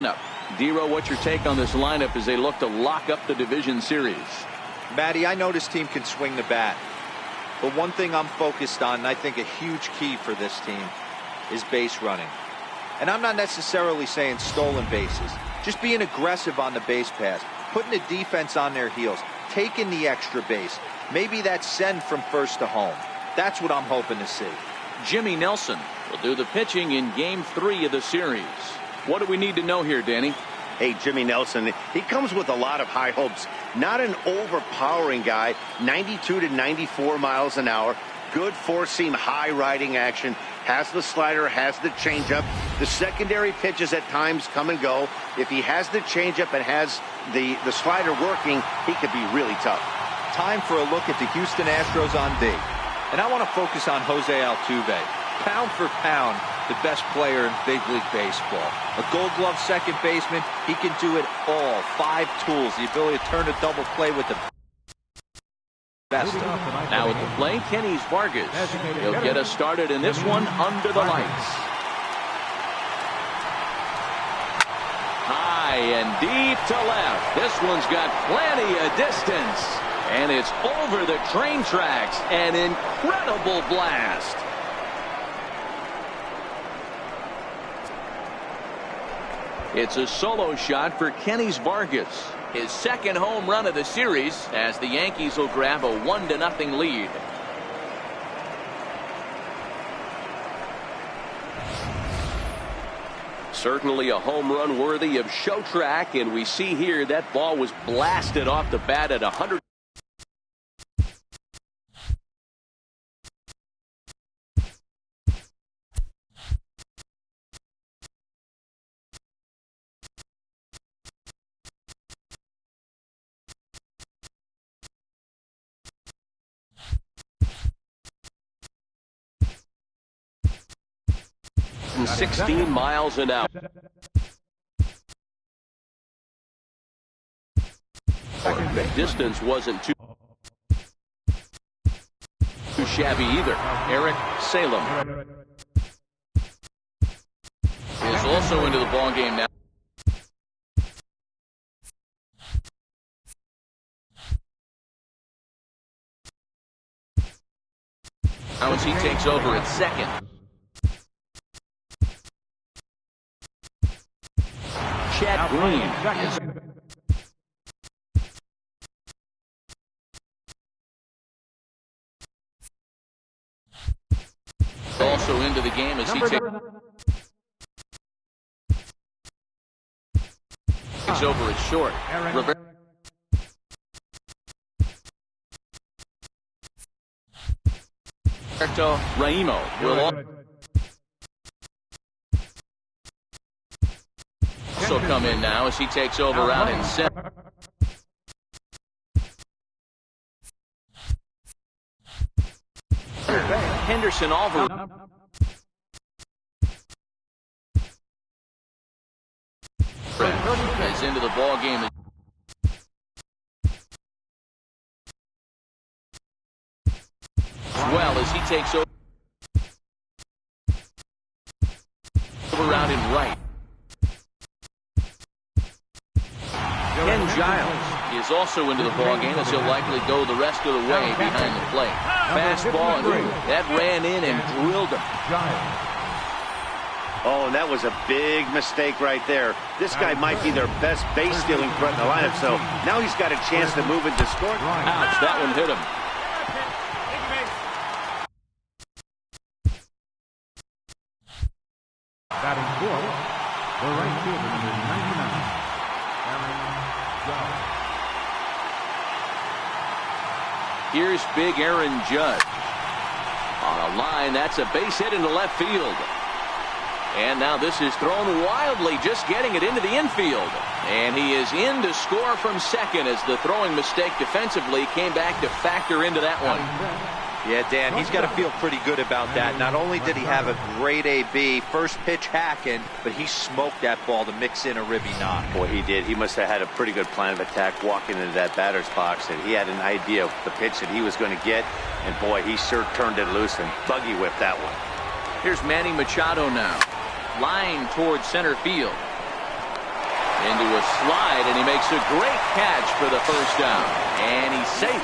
No. Dero, what's your take on this lineup as they look to lock up the division series? Matty, I know this team can swing the bat. But one thing I'm focused on, and I think a huge key for this team, is base running. And I'm not necessarily saying stolen bases. Just being aggressive on the base pass, putting the defense on their heels, taking the extra base. Maybe that send from first to home. That's what I'm hoping to see. Jimmy Nelson will do the pitching in Game 3 of the series. What do we need to know here, Danny? Hey, Jimmy Nelson, he comes with a lot of high hopes. Not an overpowering guy, 92 to 94 miles an hour. Good four-seam high riding action. Has the slider, has the changeup. The secondary pitches at times come and go. If he has the changeup and has the slider working, he could be really tough. Time for a look at the Houston Astros on D. And I want to focus on Jose Altuve. Pound for pound, the best player in Big League Baseball. A Gold Glove second baseman, he can do it all. 5 tools, the ability to turn a double play with the best. Now at the plate, Kenny Vargas. He'll get us started in this one under the lights. High and deep to left. This one's got plenty of distance. And it's over the train tracks. An incredible blast. It's a solo shot for Kenny Vargas. His second home run of the series as the Yankees will grab a 1-0 lead. Certainly a home run worthy of show track, and we see here that ball was blasted off the bat at 100. And 16 miles an hour. The distance wasn't too shabby either. Eric Salem is also into the ball game now. Now as he takes over at second. Chad Green is also into the game as he takes over at short. Roberto Raimo will also come in now as he takes over out in center. Henderson Alvarez is into the ball game as well as he takes over out in right. Ken Giles is also into the ballgame as he'll likely go the rest of the way behind the plate. Fastball, that ran in and drilled him. Oh, and that was a big mistake right there. This guy might be their best base stealing threat in the lineup, so now he's got a chance to move into score. Ouch, that one hit him. Batting fourth, the right fielder, number 99. Here's big Aaron Judge. On a line, that's a base hit into left field. And now this is thrown wildly, just getting it into the infield. And he is in to score from second as the throwing mistake defensively came back to factor into that one. Yeah, Dan, he's got to feel pretty good about that. Not only did he have a great AB, first pitch hacking, but he smoked that ball to mix in a ribby knock. Boy, he did. He must have had a pretty good plan of attack walking into that batter's box, and he had an idea of the pitch that he was going to get, and boy, he sure turned it loose and buggy whipped that one. Here's Manny Machado now. Line towards center field. Into a slide, and he makes a great catch for the first down. And he's safe.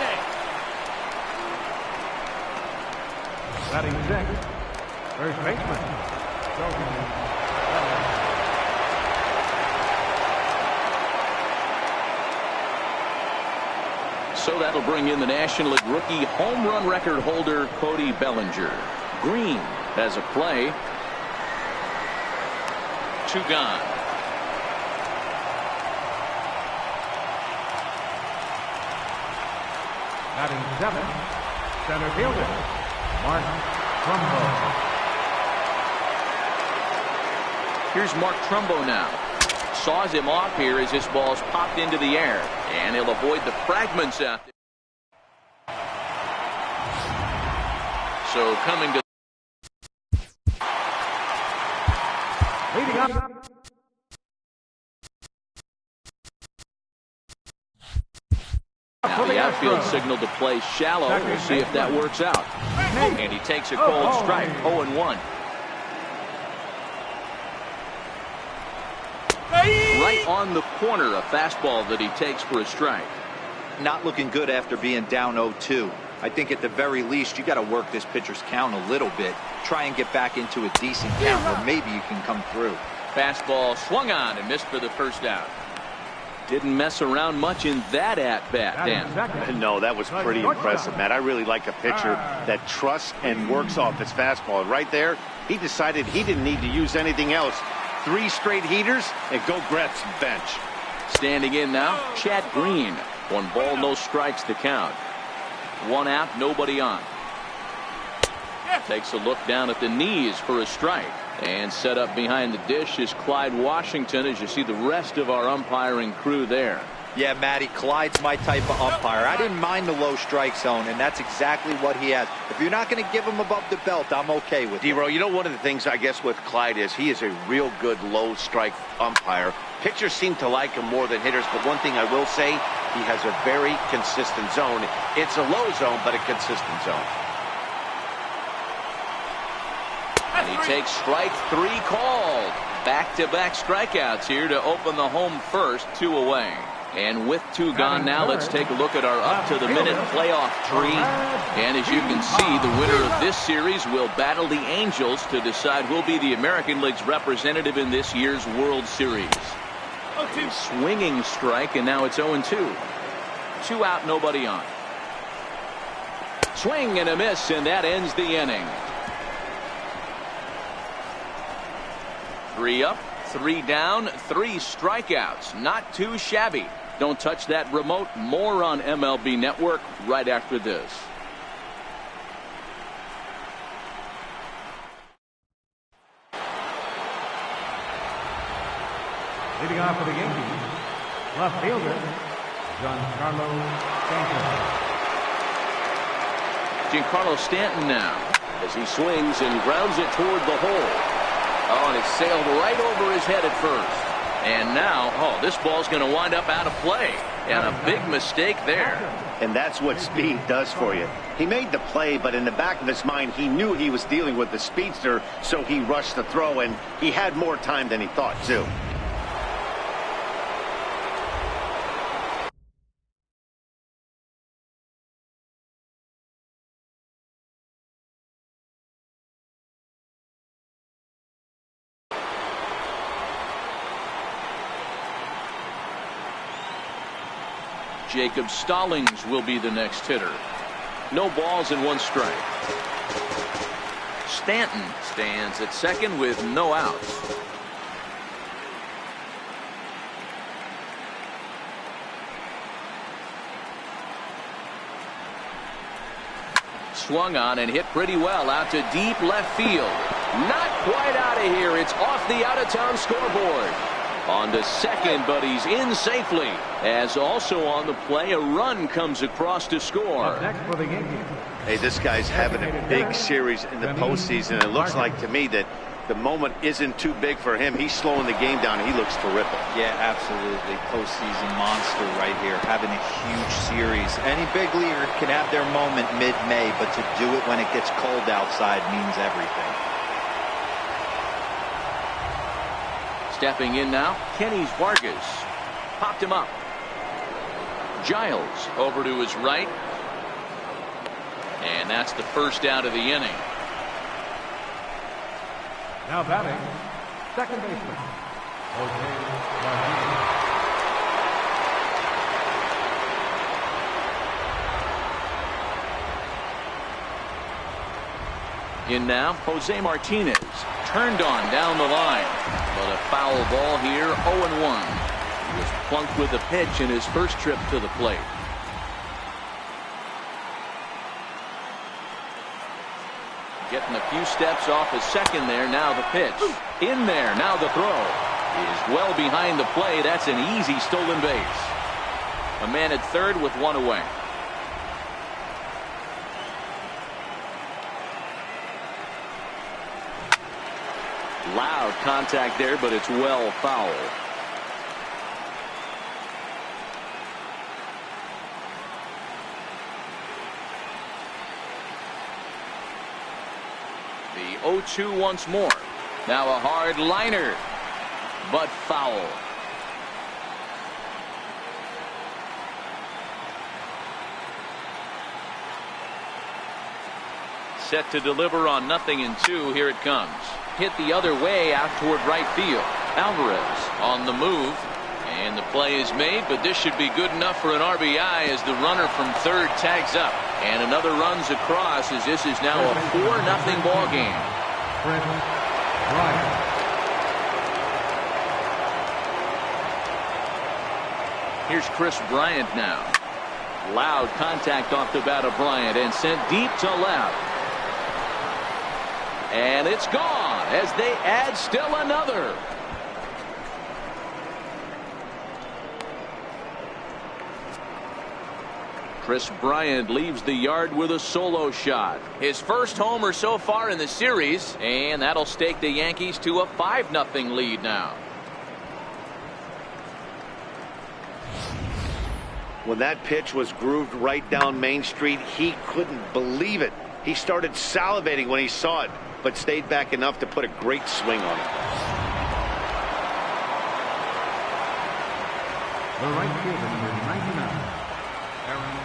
Batting sixth, first baseman. So that'll bring in the National League rookie home run record holder Cody Bellinger. Green has a play. 2 gone. Batting seventh, center fielder, Mark Trumbo. Here's Mark Trumbo now. Saws him off here as this ball's popped into the air. And he'll avoid the fragments out there. So coming to Leading up. Now the outfield signal to play shallow. We'll see if that works out. And he takes a cold strike. 0-1. Right on the corner, a fastball that he takes for a strike. Not looking good after being down 0-2. I think at the very least you got to work this pitcher's count a little bit. Try and get back into a decent count where maybe you can come through. Fastball swung on and missed for the first down. Didn't mess around much in that at-bat, Dan. No, that was pretty impressive, Matt. I really like a pitcher that trusts and works off his fastball. And right there, he decided he didn't need to use anything else. 3 straight heaters, and go grab some bench. Standing in now, Chad Green. 1 ball, no strikes to count. 1 out, nobody on. Takes a look down at the knees for a strike. And set up behind the dish is Clyde Washington, as you see the rest of our umpiring crew there. Yeah, Matty, Clyde's my type of umpire. I didn't mind the low strike zone, and that's exactly what he has. If you're not going to give him above the belt, I'm okay with it. D-Row, you know, one of the things I guess with Clyde is he is a real good low strike umpire. Pitchers seem to like him more than hitters, but one thing I will say, he has a very consistent zone. It's a low zone, but a consistent zone. And he takes strike 3 called. Back-to-back strikeouts here to open the home first, 2 away. And with 2 gone now, let's take a look at our up-to-the-minute playoff tree. And as you can see, the winner of this series will battle the Angels to decide who'll be the American League's representative in this year's World Series. Swinging strike, and now it's 0-2. 2 out, nobody on. Swing and a miss, and that ends the inning. 3 up, 3 down, 3 strikeouts. Not too shabby. Don't touch that remote. More on MLB Network right after this. Leading off for the Yankees, left fielder, Giancarlo Stanton. Giancarlo Stanton now as he swings and grounds it toward the hole. Oh, and it sailed right over his head at first. And now, this ball's going to wind up out of play. And a big mistake there. And that's what speed does for you. He made the play, but in the back of his mind, he knew he was dealing with the speedster, so he rushed the throw, and he had more time than he thought, too. Jacob Stallings will be the next hitter. No balls and 1 strike. Stanton stands at second with no outs. Swung on and hit pretty well out to deep left field. Not quite out of here. It's off the out-of-town scoreboard. On to second, but he's in safely. As also on the play, a run comes across to score. Next for the Yankees. Hey, this guy's having a big series in the postseason. It looks like to me that the moment isn't too big for him. He's slowing the game down. He looks terrific. Yeah, absolutely. Postseason monster right here. Having a huge series. Any big leaguer can have their moment mid-May, but to do it when it gets cold outside means everything. Stepping in now, Kenny's Vargas. Popped him up. Giles over to his right. And that's the first out of the inning. Now batting, second baseman, Jose Martinez. In now, Jose Martinez. Turned on down the line. But a foul ball here, 0-1. He was plunked with a pitch in his first trip to the plate. Getting a few steps off his second there. Now the pitch. In there. Now the throw. Is well behind the play. That's an easy stolen base. A man at third with one away. Loud contact there, but it's well foul. The 0-2 once more. Now a hard liner, but foul. Set to deliver on 0-2. Here it comes. Hit the other way out toward right field. Alvarez on the move. And the play is made, but this should be good enough for an RBI as the runner from third tags up. And another runs across as this is now a 4-0 ball game. Here's Chris Bryant now. Loud contact off the bat of Bryant and sent deep to left. And it's gone as they add still another. Chris Bryant leaves the yard with a solo shot. His first homer so far in the series, and that'll stake the Yankees to a 5-0 lead now. When that pitch was grooved right down Main Street, he couldn't believe it. He started salivating when he saw it, but stayed back enough to put a great swing on it. The right fielder, number 99, Aaron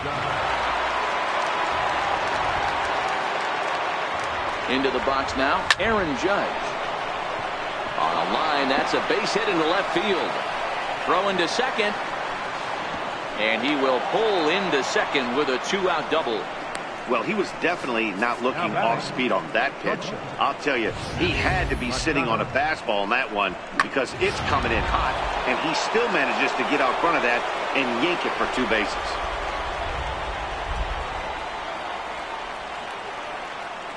Judge. Into the box now, Aaron Judge. On a line, that's a base hit into left field. Throw into second. And he will pull into second with a 2-out double. Well, he was definitely not looking off speed on that pitch. I'll tell you, he had to be sitting on a fastball on that one because it's coming in hot, and he still manages to get out front of that and yank it for 2 bases.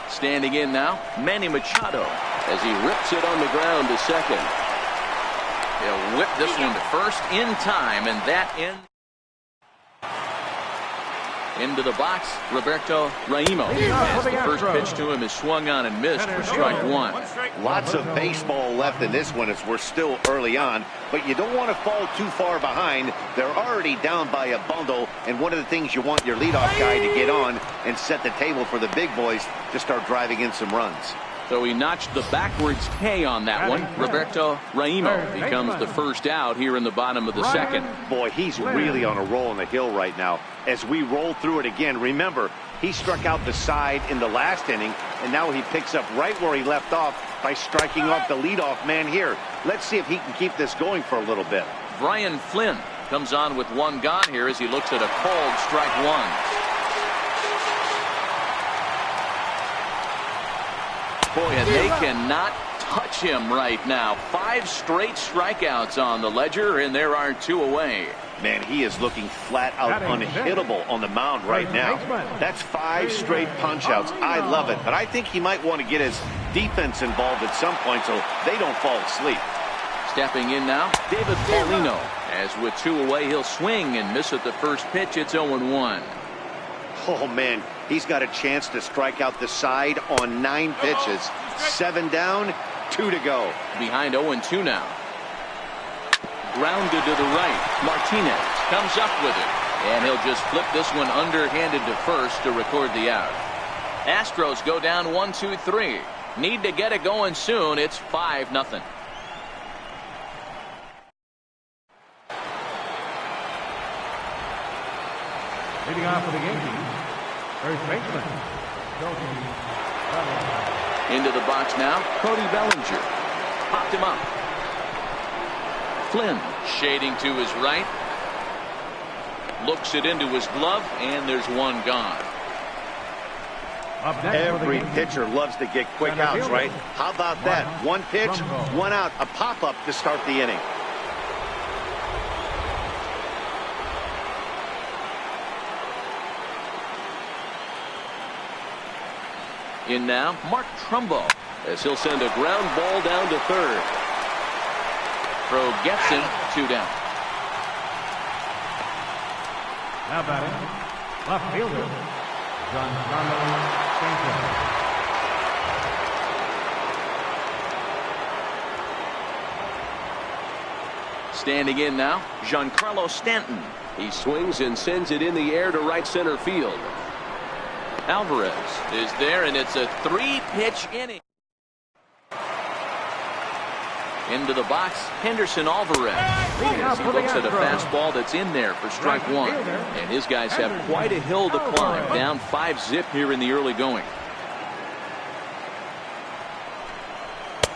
Standing in now, Manny Machado as he rips it on the ground to second. He'll whip this one to first in time, and that ends. Into the box, Roberto Raimo. As the first pitch to him is swung on and missed for strike one. Lots of baseball left in this one as we're still early on, but you don't want to fall too far behind. They're already down by a bundle, and one of the things you want your leadoff guy to get on and set the table for the big boys to start driving in some runs. So he notched the backwards K on that one. Roberto Raimo becomes the first out here in the bottom of the second. Boy, he's really on a roll on the hill right now. As we roll through it again, remember, he struck out the side in the last inning, and now he picks up right where he left off by striking off the leadoff man here. Let's see if he can keep this going for a little bit. Brian Flynn comes on with one gone here as he looks at a called strike one. Boy, and they cannot touch him right now. 5 straight strikeouts on the ledger, and there are 2 away. Man, he is looking flat out unhittable on the mound right now. That's 5 straight punch-outs. I love it, but I think he might want to get his defense involved at some point so they don't fall asleep. Stepping in now, David Paulino. As with 2 away, he'll swing and miss at the first pitch. It's 0-1. Oh, man, he's got a chance to strike out the side on 9 pitches. 7 down, 2 to go. Behind 0-2 now. Grounded to the right. Martinez comes up with it. And he'll just flip this one underhanded to first to record the out. Astros go down 1-2-3. Need to get it going soon. It's 5-0. Leading off for the Yankees, first baseman, Cody Bellinger. Into the box now, Cody Bellinger. Popped him up. Flynn shading to his right. Looks it into his glove, and there's one gone. Every pitcher loves to get quick outs, right? How about that? One pitch, one out, a pop-up to start the inning. In now, Mark Trumbo, as he'll send a ground ball down to third. Throw gets him, 2 down. Now batting, left fielder, Giancarlo Stanton. Standing in now, Giancarlo Stanton. He swings and sends it in the air to right center field. Alvarez is there, and it's a 3-pitch inning. Into the box, Henderson Alvarez. As he looks at a fastball that's in there for strike one. And his guys have quite a hill to climb. Down 5-zip here in the early going.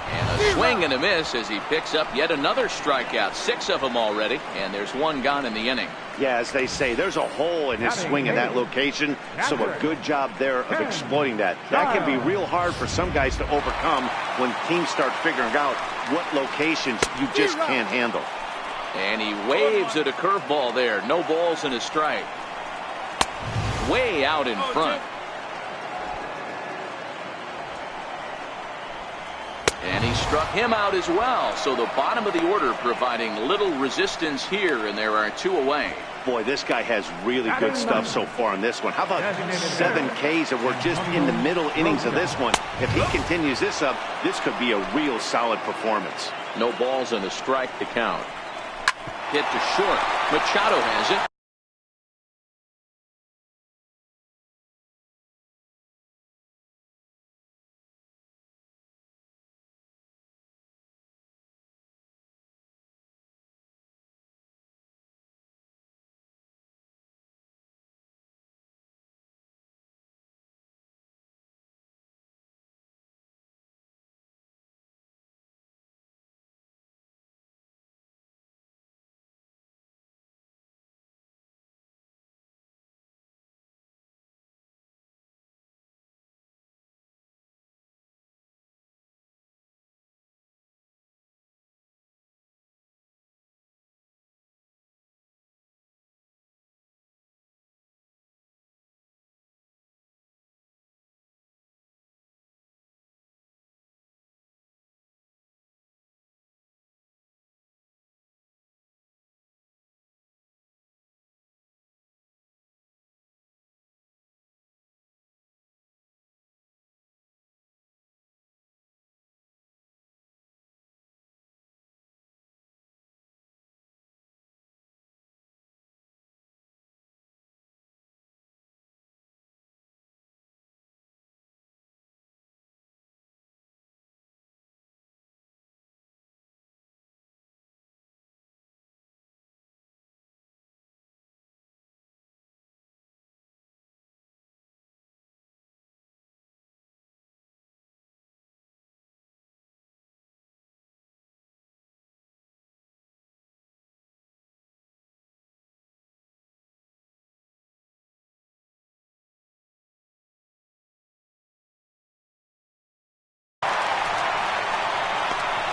And a swing and a miss as he picks up yet another strikeout. 6 of them already, and there's one gone in the inning. Yeah, as they say, there's a hole in his swing in that location, so a good job there of exploiting that. That can be real hard for some guys to overcome when teams start figuring out what locations you just can't handle. And he waves at a curveball there. No balls and a strike. Way out in front. And he struck him out as well. So the bottom of the order providing little resistance here, and there are 2 away. Boy, this guy has really good stuff so far in this one. How about 7 Ks, and we're just in the middle innings of this one. If he continues this up, this could be a real solid performance. No balls and a strike to count. Hit to short. Machado has it.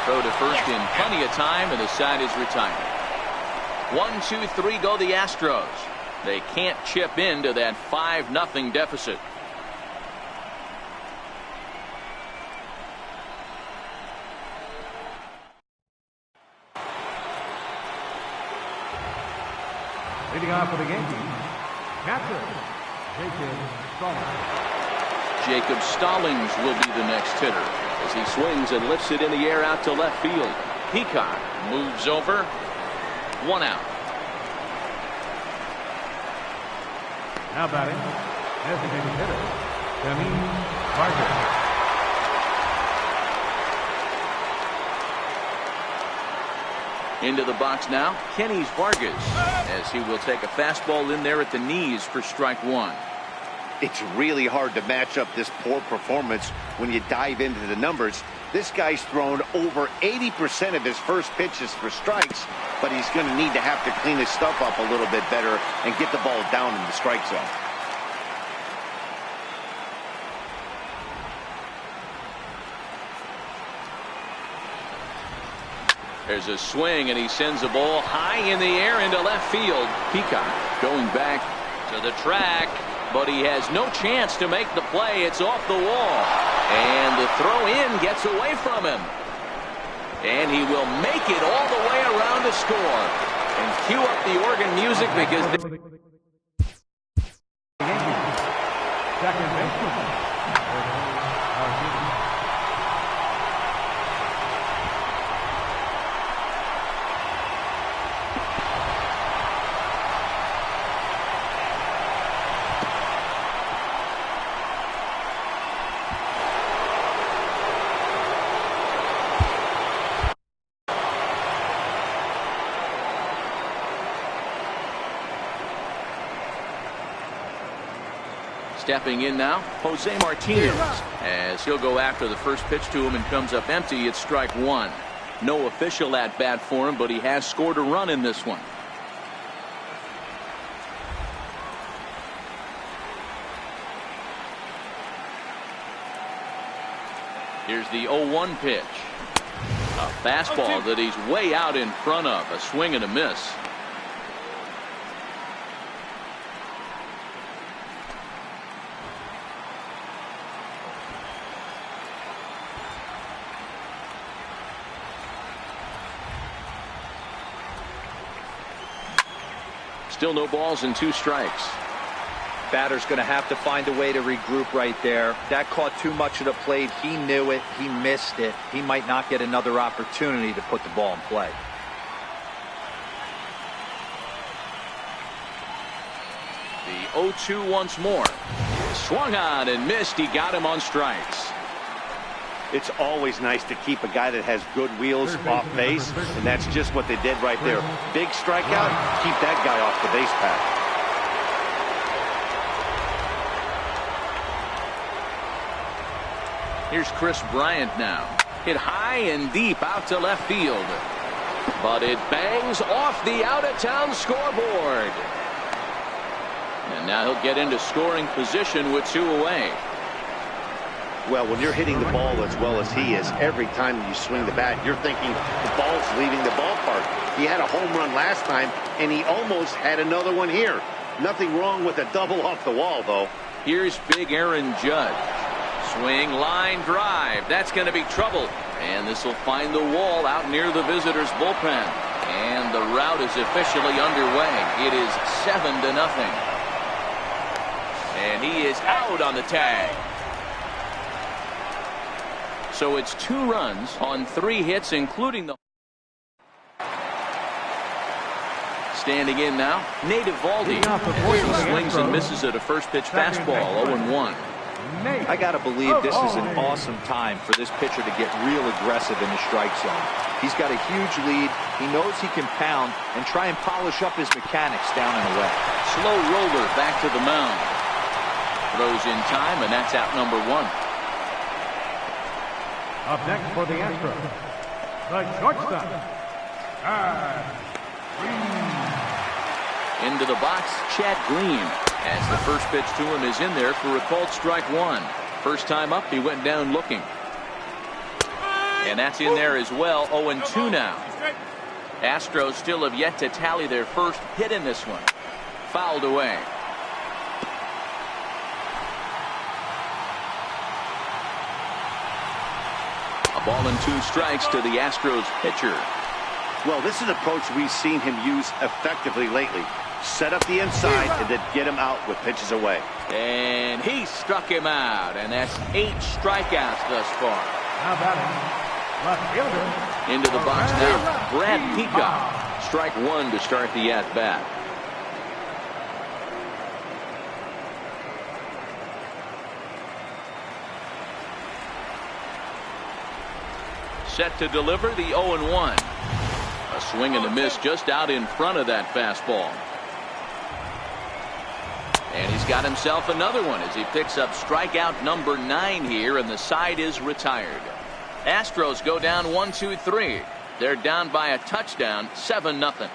Throw to first in plenty of time, and the side is retired. 1, 2, 3 go the Astros. They can't chip into that 5-0 deficit. Leading off for the Yankees, catcher, Jacob Stallings. Jacob Stallings will be the next hitter as he swings and lifts it in the air out to left field. Peacock moves over. 1 out. Now batting, designated hitter, Demi Parker. Into the box now, Kenny's Vargas, as he will take a fastball in there at the knees for strike one. It's really hard to match up this poor performance when you dive into the numbers. This guy's thrown over 80% of his first pitches for strikes, but he's going to need to have to clean his stuff up a little bit better and get the ball down in the strike zone. There's a swing, and he sends a ball high in the air into left field. Peacock going back to the track, but he has no chance to make the play. It's off the wall, and the throw in gets away from him. And he will make it all the way around to score. And cue up the organ music because... Second baseman. Stepping in now, Jose Martinez, as he'll go after the first pitch to him and comes up empty. It's strike one. No official at bat for him, but he has scored a run in this one. Here's the 0-1 pitch. A fastball that he's way out in front of. A swing and a miss. Still no balls and 2 strikes. Batter's going to have to find a way to regroup right there. That caught too much of the plate. He knew it. He missed it. He might not get another opportunity to put the ball in play. The 0-2 once more. Swung on and missed. He got him on strikes. It's always nice to keep a guy that has good wheels off base, and that's just what they did right there. Big strikeout, keep that guy off the base path. Here's Chris Bryant now. Hit high and deep out to left field. But it bangs off the out-of-town scoreboard. And now he'll get into scoring position with 2 away. Well, when you're hitting the ball as well as he is, every time you swing the bat, you're thinking the ball's leaving the ballpark. He had a home run last time, and he almost had another one here. Nothing wrong with a double off the wall, though. Here's big Aaron Judge. Swing, line, drive. That's going to be trouble. And this will find the wall out near the visitors' bullpen. And the rout is officially underway. It is 7-0. And he is out on the tag. So it's 2 runs on 3 hits, including the... Standing in now, Nate Eovaldi. He swings and misses at a first pitch fastball, 0-1. I got to believe this is an awesome time for this pitcher to get real aggressive in the strike zone. He's got a huge lead. He knows he can pound and try and polish up his mechanics down and away. Slow roller back to the mound. Throws in time, and that's out number 1. Up next for the Astros, the shortstop, Green. Into the box, Chad Green, as the first pitch to him is in there for a called strike 1. First time up, he went down looking. And that's in there as well, 0-2 now. Astros still have yet to tally their first hit in this one. Fouled away. Ball and 2 strikes to the Astros pitcher. Well, this is an approach we've seen him use effectively lately. Set up the inside and then get him out with pitches away. And he struck him out, and that's 8 strikeouts thus far. How about it? Left fielder. Into the box now, Brad Peacock. Strike 1 to start the at-bat. Set to deliver the 0-1. A swing and a miss just out in front of that fastball. And he's got himself another one as he picks up strikeout number 9 here, and the side is retired. Astros go down 1-2-3. They're down by a touchdown, 7-0.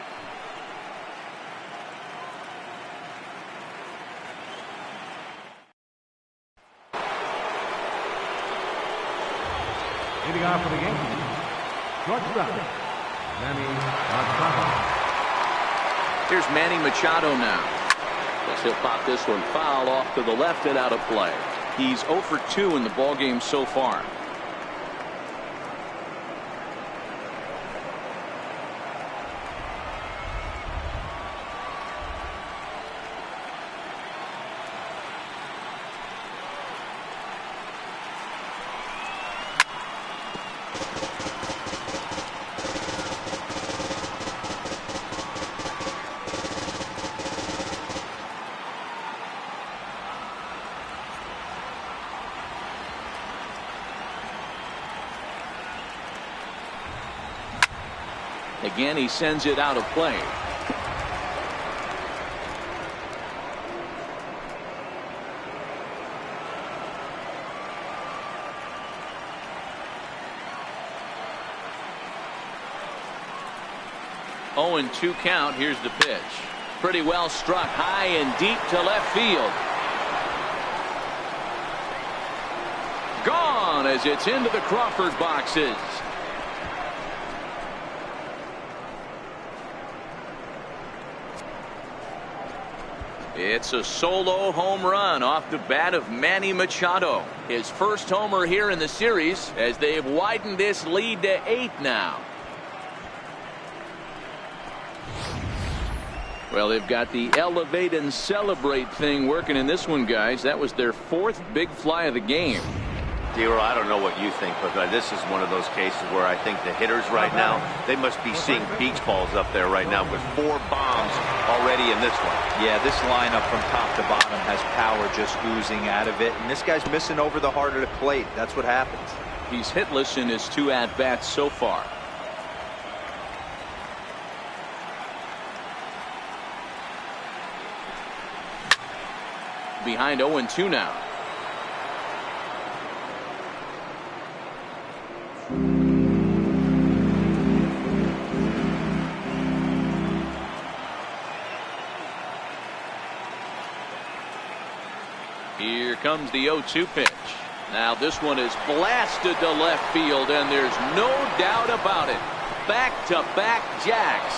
Leading off for the Yankees, shortstop, Manny Machado. Here's Manny Machado now. As he'll pop this one foul off to the left and out of play. He's 0 for 2 in the ballgame so far. Again, he sends it out of play. Oh, and 2 count. Here's the pitch. Pretty well struck high and deep to left field. Gone as it's into the Crawford boxes. It's a solo home run off the bat of Manny Machado. His first homer here in the series as they've widened this lead to 8 now. Well, they've got the elevate and celebrate thing working in this one, guys. That was their 4th big fly of the game. Dero, I don't know what you think, but this is one of those cases where I think the hitters right now, they must be seeing beach balls up there right now with 4 bombs already in this one. Yeah, this lineup from top to bottom has power just oozing out of it, and this guy's missing over the heart of the plate. That's what happens. He's hitless in his 2 at-bats so far. Behind 0-2 now. Here comes the 0-2 pitch. Now this one is blasted to left field, and there's no doubt about it. Back-to-back jacks.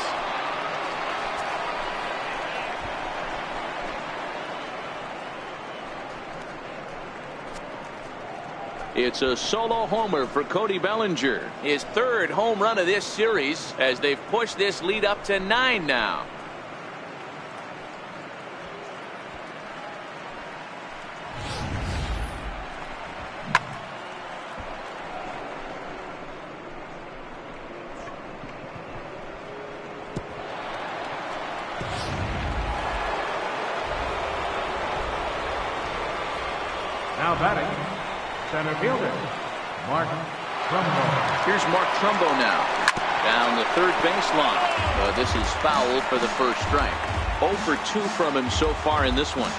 It's a solo homer for Cody Bellinger. His 3rd home run of this series as they've pushed this lead up to 9 now. Now batting, center fielder, Mark Trumbo. Here's Mark Trumbo now. Down the 3rd baseline. This is foul for the first strike. 0 for 2 from him so far in this one.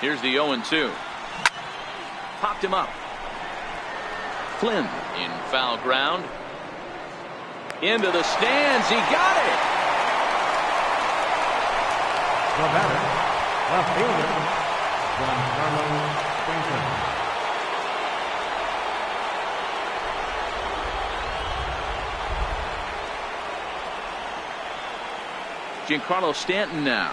Here's the 0-2. Popped him up. Flynn in foul ground. Into the stands. He got it. The batter, left fielder, Giancarlo Stanton. Giancarlo Stanton now,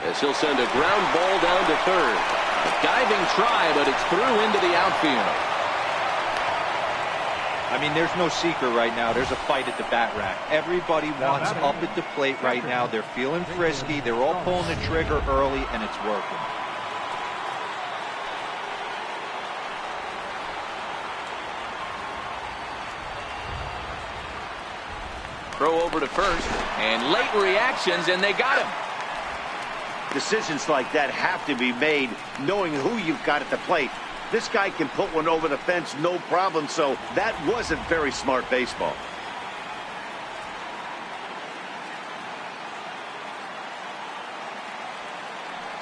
as he'll send a ground ball down to 3rd. A diving try, but it's through into the outfield. I mean, there's no secret right now. There's a fight at the bat rack. Everybody wants up at the plate right now. They're feeling frisky. They're all pulling the trigger early, and it's working. Throw over to first, and late reactions, and they got him. Decisions like that have to be made knowing who you've got at the plate. This guy can put one over the fence, no problem, so that wasn't very smart baseball.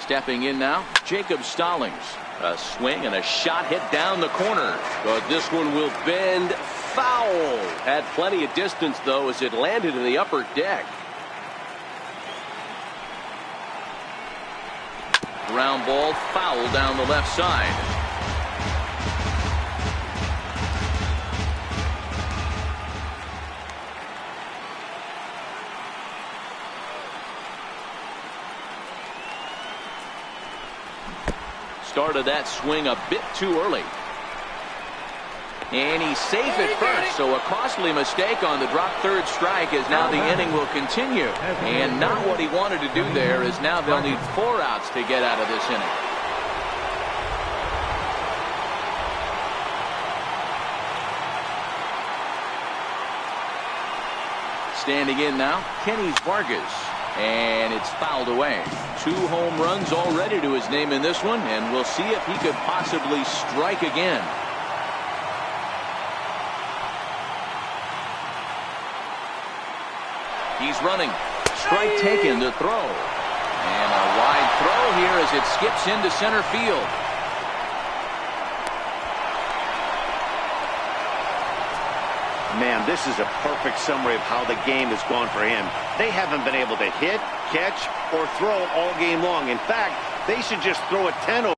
Stepping in now, Jacob Stallings. A swing and a shot hit down the corner. But this one will bend foul. Had plenty of distance, though, as it landed in the upper deck. Ground ball foul down the left side. Started that swing a bit too early. And he's safe at first, so a costly mistake on the drop third strike as now the inning will continue. And not what he wanted to do there, is now they'll need 4 outs to get out of this inning. Standing in now, Kenny Vargas. And it's fouled away. 2 home runs already to his name in this one, and we'll see if he could possibly strike again. He's running. Strike taken, the throw. And a wide throw here as it skips into center field. Man, this is a perfect summary of how the game has gone for him. They haven't been able to hit, catch, or throw all game long. In fact, they should just throw a 10 over.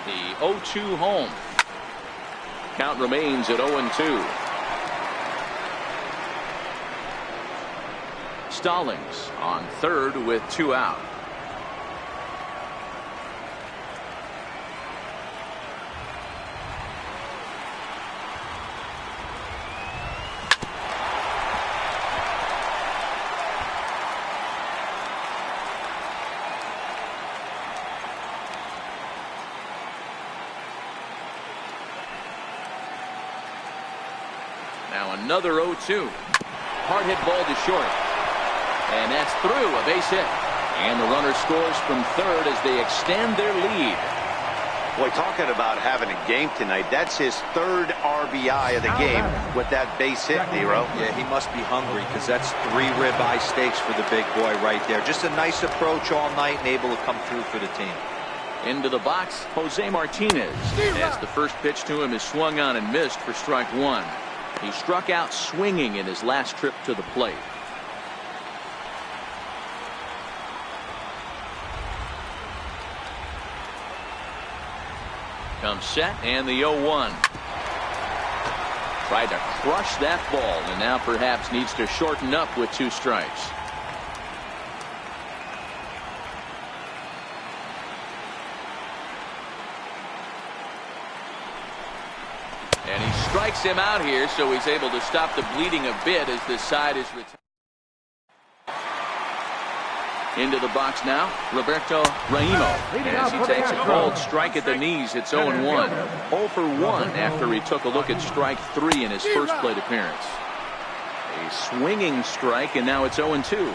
The 0-2 home. Count remains at 0-2. Stallings on third with 2 out. Now another 0-2. Hard hit ball to short. And that's through, a base hit. And the runner scores from third as they extend their lead. Boy, talking about having a game tonight, that's his 3rd RBI of the game with that base hit, Nero. Yeah, he must be hungry because that's 3 ribeye steaks for the big boy right there. Just a nice approach all night and able to come through for the team. Into the box, Jose Martinez. As the first pitch to him is swung on and missed for strike 1. He struck out swinging in his last trip to the plate. Comes set and the 0-1. Tried to crush that ball and now perhaps needs to shorten up with 2 strikes. And he strikes him out here, so he's able to stop the bleeding a bit as this side is retired. Into the box now, Roberto Raimo, as he takes a called strike at the knees. It's 0-1. 0 for 1 after he took a look at strike 3 in his first plate appearance. A swinging strike, and now it's 0-2.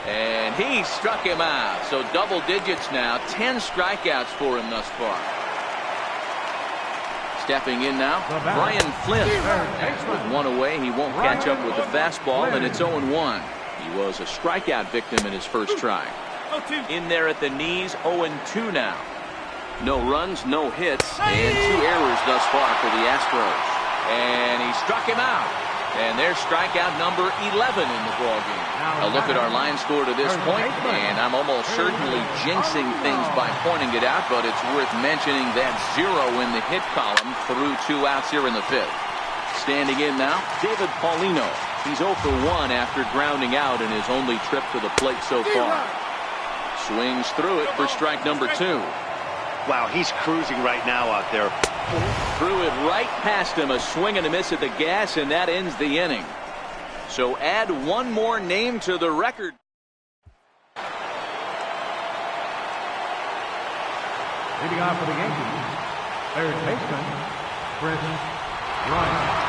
And he struck him out. So double digits now, 10 strikeouts for him thus far. Stepping in now, Brian Flynn. With 1 away, he won't catch up with the fastball, and it's 0-1. He was a strikeout victim in his first try. In there at the knees, 0-2 now. No runs, no hits, and 2 errors thus far for the Astros. And he struck him out. And there's strikeout number 11 in the ballgame. A look at our line score to this point, and I'm almost certainly jinxing things by pointing it out, but it's worth mentioning that 0 in the hit column through 2 outs here in the 5th. Standing in now, David Paulino. He's 0 for 1 after grounding out in his only trip to the plate so far. Swings through it for strike number 2. Wow, he's cruising right now out there. Threw it right past him, a swing and a miss at the gas, and that ends the inning. So add one more name to the record. Leading off for the Yankees, third baseman, Chris Bryant.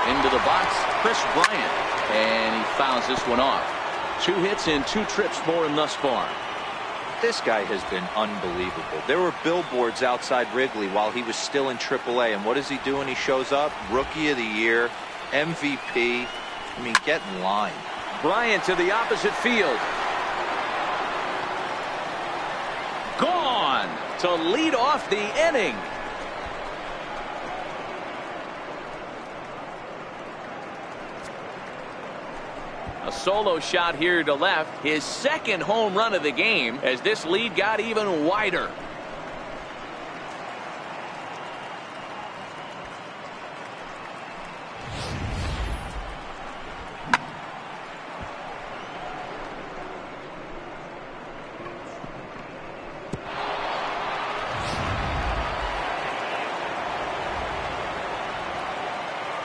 Into the box, Chris Bryant, and he fouls this one off. 2 hits in 2 trips for him thus far. This guy has been unbelievable. There were billboards outside Wrigley while he was still in AAA, and what is he doing? He shows up, Rookie of the Year, MVP. I mean, get in line. Bryant to the opposite field. Gone to lead off the inning. A solo shot here to left. His second home run of the game as this lead got even wider.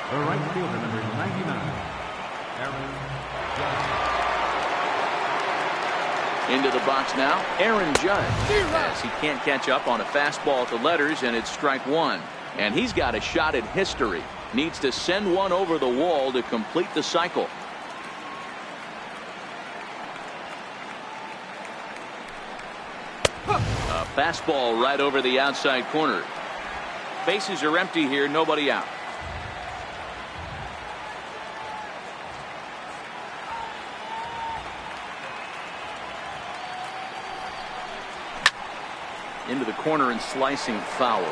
The right fielder, number 99, Aaron Judge. Into the box now, Aaron Judge, as he can't catch up on a fastball to letters, and it's strike 1. And he's got a shot at history. Needs to send one over the wall to complete the cycle. A fastball right over the outside corner. Bases are empty here, nobody out. Into the corner and slicing foul.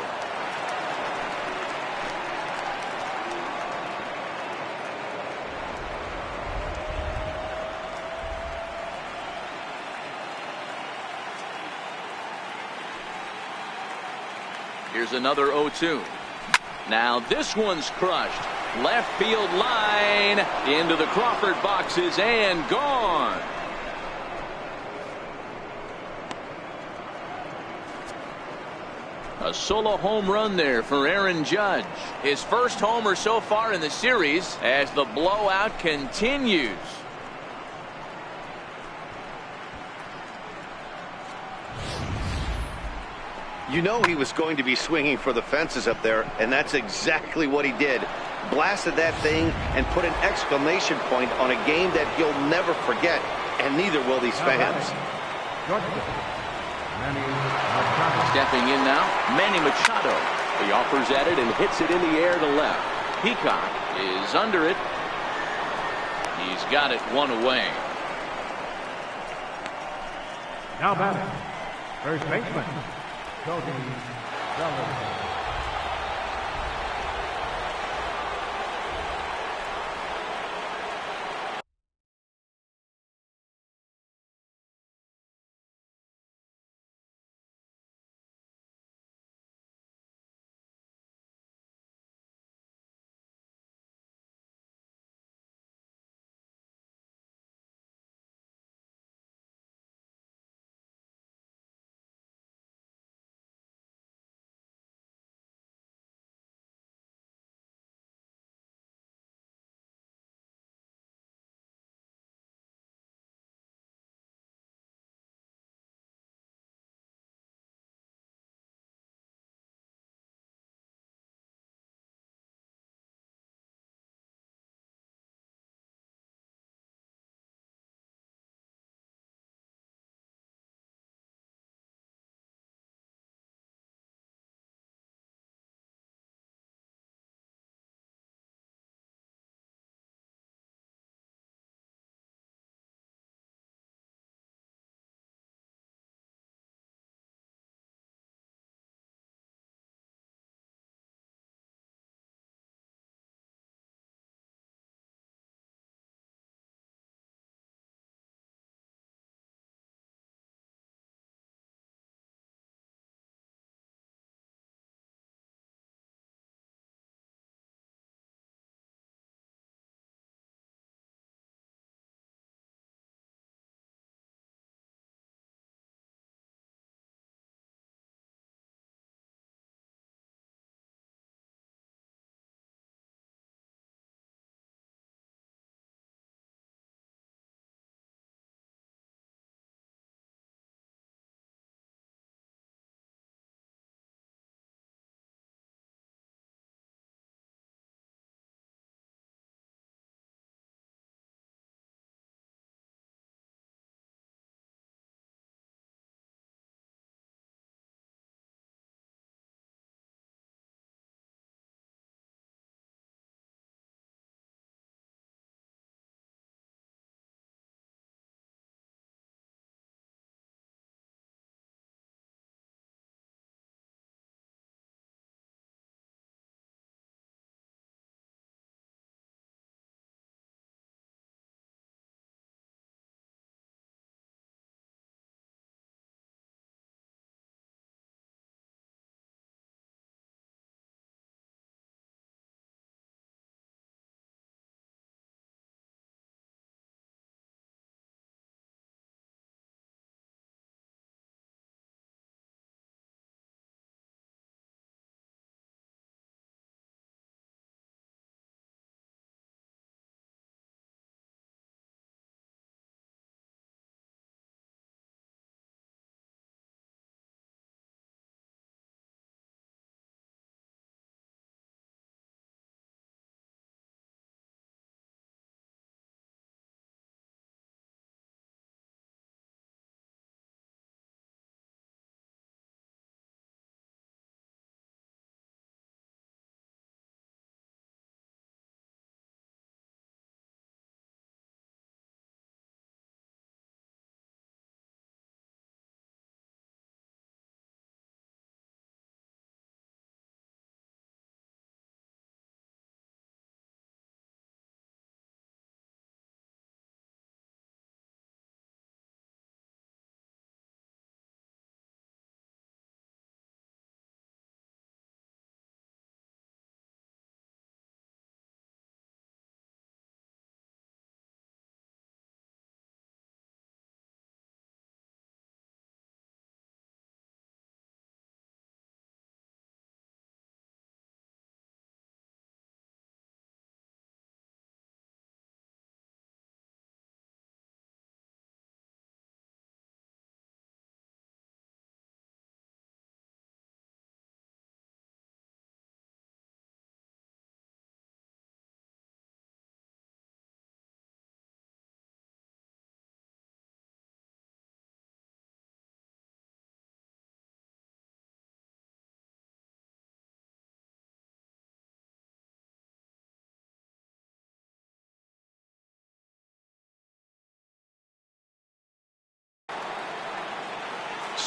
Here's another 0-2. Now this one's crushed. Left field line into the Crawford boxes and gone. A solo home run there for Aaron Judge. His first homer so far in the series as the blowout continues. You know he was going to be swinging for the fences up there, and that's exactly what he did. Blasted that thing and put an exclamation point on a game that he'll never forget, and neither will these fans. Stepping in now, Manny Machado. He offers at it and hits it in the air to left. Peacock is under it. He's got it one away. Now batting, first baseman, Cody Bellinger.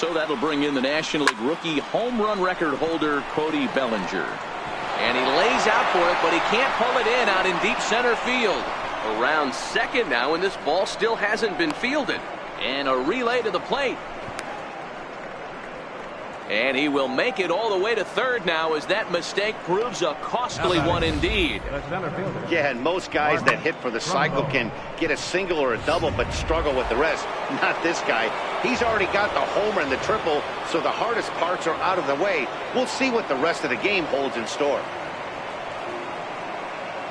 So that'll bring in the National League rookie home run record holder Cody Bellinger. And he lays out for it, but he can't pull it in out in deep center field. Around second now, and this ball still hasn't been fielded. And a relay to the plate. And he will make it all the way to third now, as that mistake proves a costly one indeed. Yeah, and most guys that hit for the cycle can get a single or a double but struggle with the rest. Not this guy. He's already got the homer and the triple, so the hardest parts are out of the way. We'll see what the rest of the game holds in store.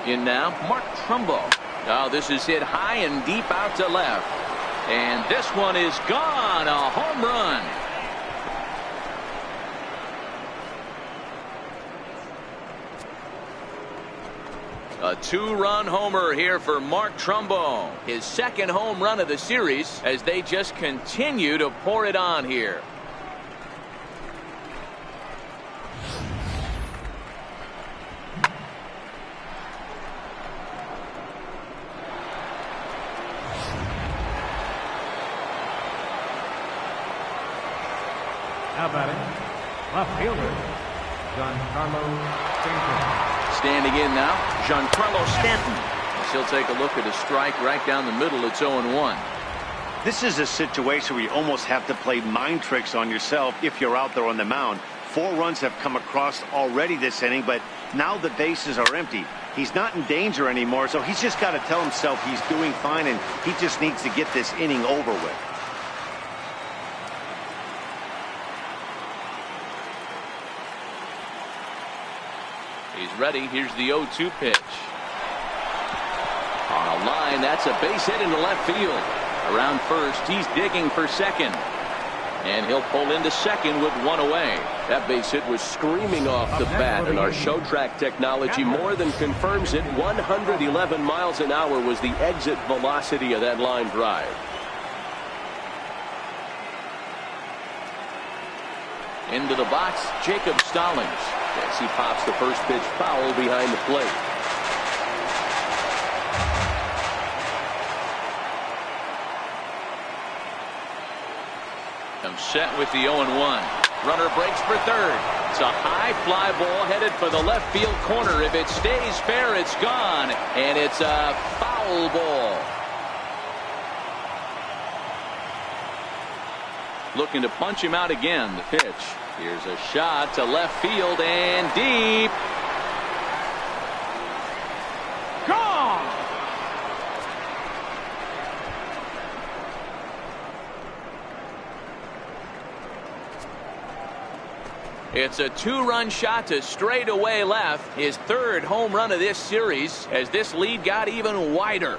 In now, Mark Trumbo. Now this is hit high and deep out to left. And this one is gone. A home run. A two-run homer here for Mark Trumbo. His second home run of the series as they just continue to pour it on here. Now batting, left fielder, Giancarlo Stanton. Standing in now, Giancarlo Stanton. He'll take a look at a strike right down the middle. It's 0-1. This is a situation where you almost have to play mind tricks on yourself if you're out there on the mound. 4 runs have come across already this inning, but now the bases are empty. He's not in danger anymore, so he's just got to tell himself he's doing fine, and he just needs to get this inning over with. He's ready. Here's the 0-2 pitch. On a line, that's a base hit into left field. Around first, he's digging for second. And he'll pull into second with one away. That base hit was screaming off the bat, and our show track technology more than confirms it. 111 miles an hour was the exit velocity of that line drive. Into the box, Jacob Stallings. As he pops the first pitch foul behind the plate. I'm set with the 0-1. Runner breaks for third. It's a high fly ball headed for the left field corner. If it stays fair, it's gone. And it's a foul ball. Looking to punch him out again. The pitch. Here's a shot to left field and deep. Gone! It's a 2-run shot to straightaway left. His third home run of this series as this lead got even wider.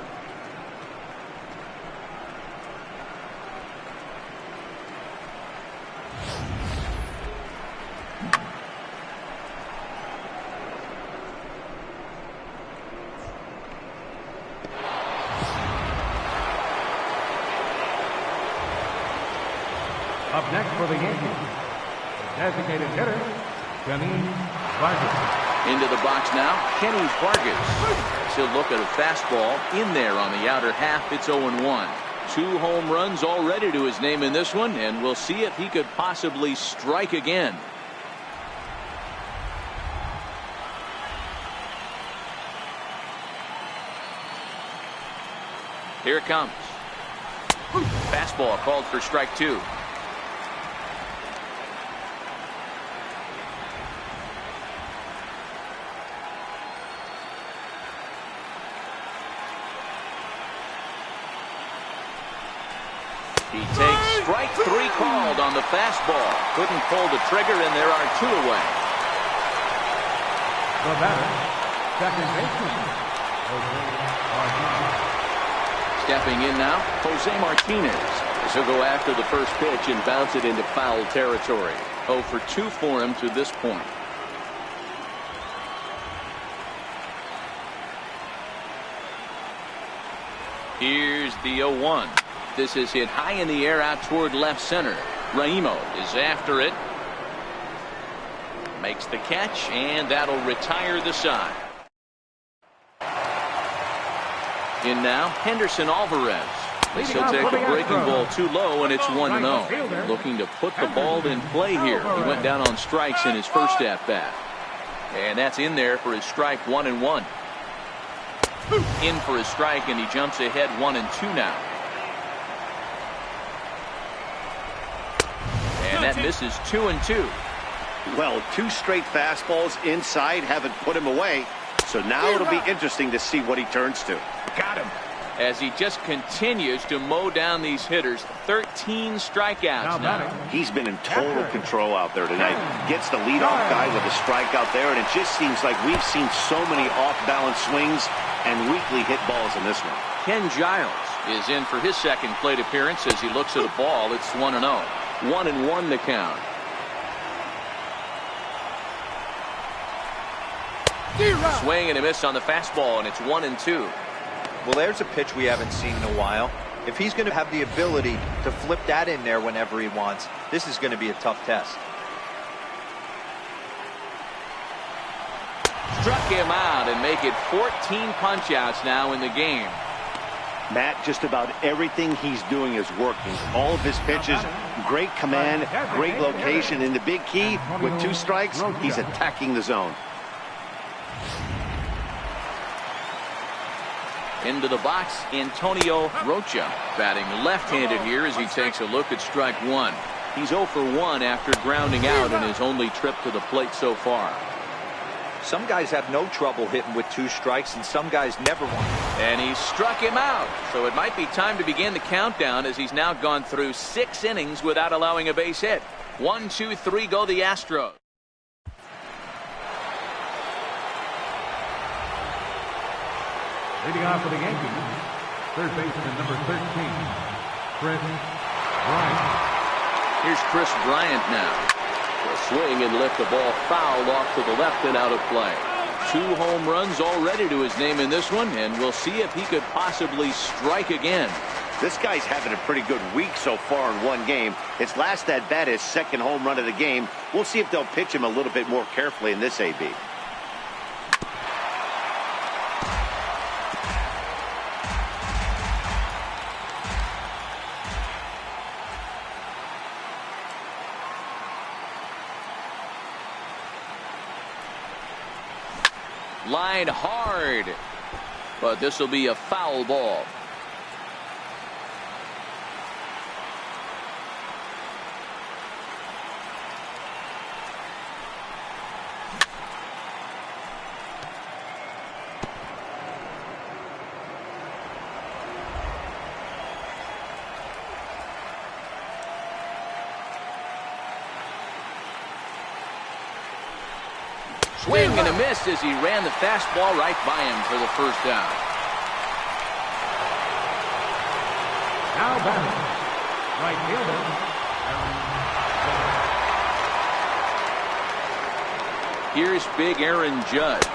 Up next for the Yankees, the designated hitter, Kenny Vargas. Into the box now, Kenny Vargas. He'll look at a fastball in there on the outer half. It's 0-1. 2 home runs already to his name in this one, and we'll see if he could possibly strike again. Here it comes. Fastball called for strike 2. He takes strike 3 called on the fastball. Couldn't pull the trigger, and there are 2 away. The batter, second baseman, Jose Martinez. Stepping in now, Jose Martinez. He'll go after the first pitch and bounce it into foul territory. 0 for 2 for him to this point. Here's the 0-1. This is hit high in the air out toward left center. Raimo is after it. Makes the catch, and that'll retire the side. In now, Henderson Alvarez. He'll take the breaking ball too low, and it's 1-0. Looking to put the ball in play here. He went down on strikes in his first at-bat. And that's in there for his strike 1-1. In for his strike, and he jumps ahead 1-2 now. And that misses 2-2. Well, 2 straight fastballs inside haven't put him away. So now it'll be interesting to see what he turns to. Got him. As he just continues to mow down these hitters. 13 strikeouts now. He's been in total control out there tonight. Gets the leadoff guy with a strikeout there, and it just seems like we've seen so many off-balance swings and weakly hit balls in this one. Ken Giles is in for his second plate appearance as he looks at a ball. It's 1-0. 1-1 the count. Swing and a miss on the fastball, and it's 1-2. Well, there's a pitch we haven't seen in a while. If he's going to have the ability to flip that in there whenever he wants, this is going to be a tough test. Struck him out and make it 14 punch-outs now in the game. Matt, just about everything he's doing is working. All of his pitches, great command, great location. And the big key, with 2 strikes, he's attacking the zone. Into the box, Antonio Rocha, batting left-handed here as he takes a look at strike 1. He's 0 for 1 after grounding out in his only trip to the plate so far. Some guys have no trouble hitting with 2 strikes, and some guys never want. And he struck him out. So it might be time to begin the countdown as he's now gone through 6 innings without allowing a base hit. 1, 2, 3 go the Astros. Leading off for the Yankees, third baseman number 13, Chris Bryant. Here's Chris Bryant now. A swing and lift the ball foul off to the left and out of play. 2 home runs already to his name in this one, and we'll see if he could possibly strike again. This guy's having a pretty good week so far in 1 game. His last at bat, his 2nd home run of the game. We'll see if they'll pitch him a little bit more carefully in this AB. Lined hard, but this will be a foul ball. Swing and a miss as he ran the fastball right by him for the first down. Now batting, right fielder. Here's big Aaron Judge.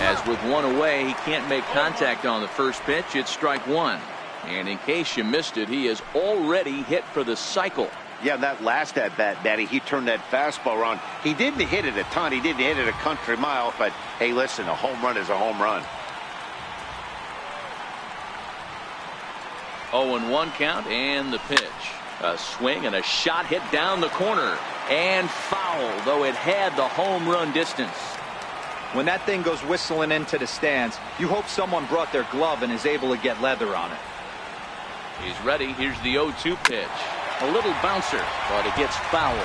As with 1 away, he can't make contact on the first pitch. It's strike 1. And in case you missed it, he has already hit for the cycle. Yeah, that last at-bat, Daddy, he turned that fastball around. He didn't hit it a ton. He didn't hit it a country mile. But, hey, listen, a home run is a home run. 0-1 count and the pitch. A swing and a shot hit down the corner. And foul, though it had the home run distance. When that thing goes whistling into the stands, you hope someone brought their glove and is able to get leather on it. He's ready. Here's the 0-2 pitch. A little bouncer, but it gets foul.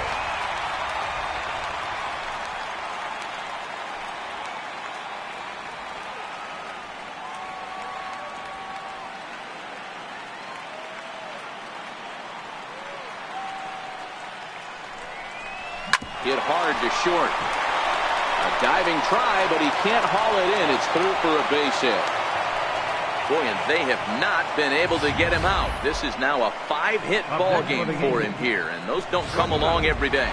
Hit hard to short. A diving try, but he can't haul it in. It's through for a base hit. Boy, and they have not been able to get him out. This is now a 5-hit ball game for him here, and those don't come along every day.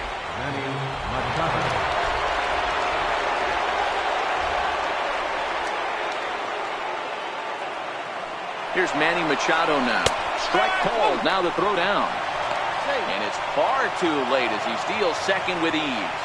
Here's Manny Machado now. Strike called, now the throw down. And it's far too late as he steals second with ease.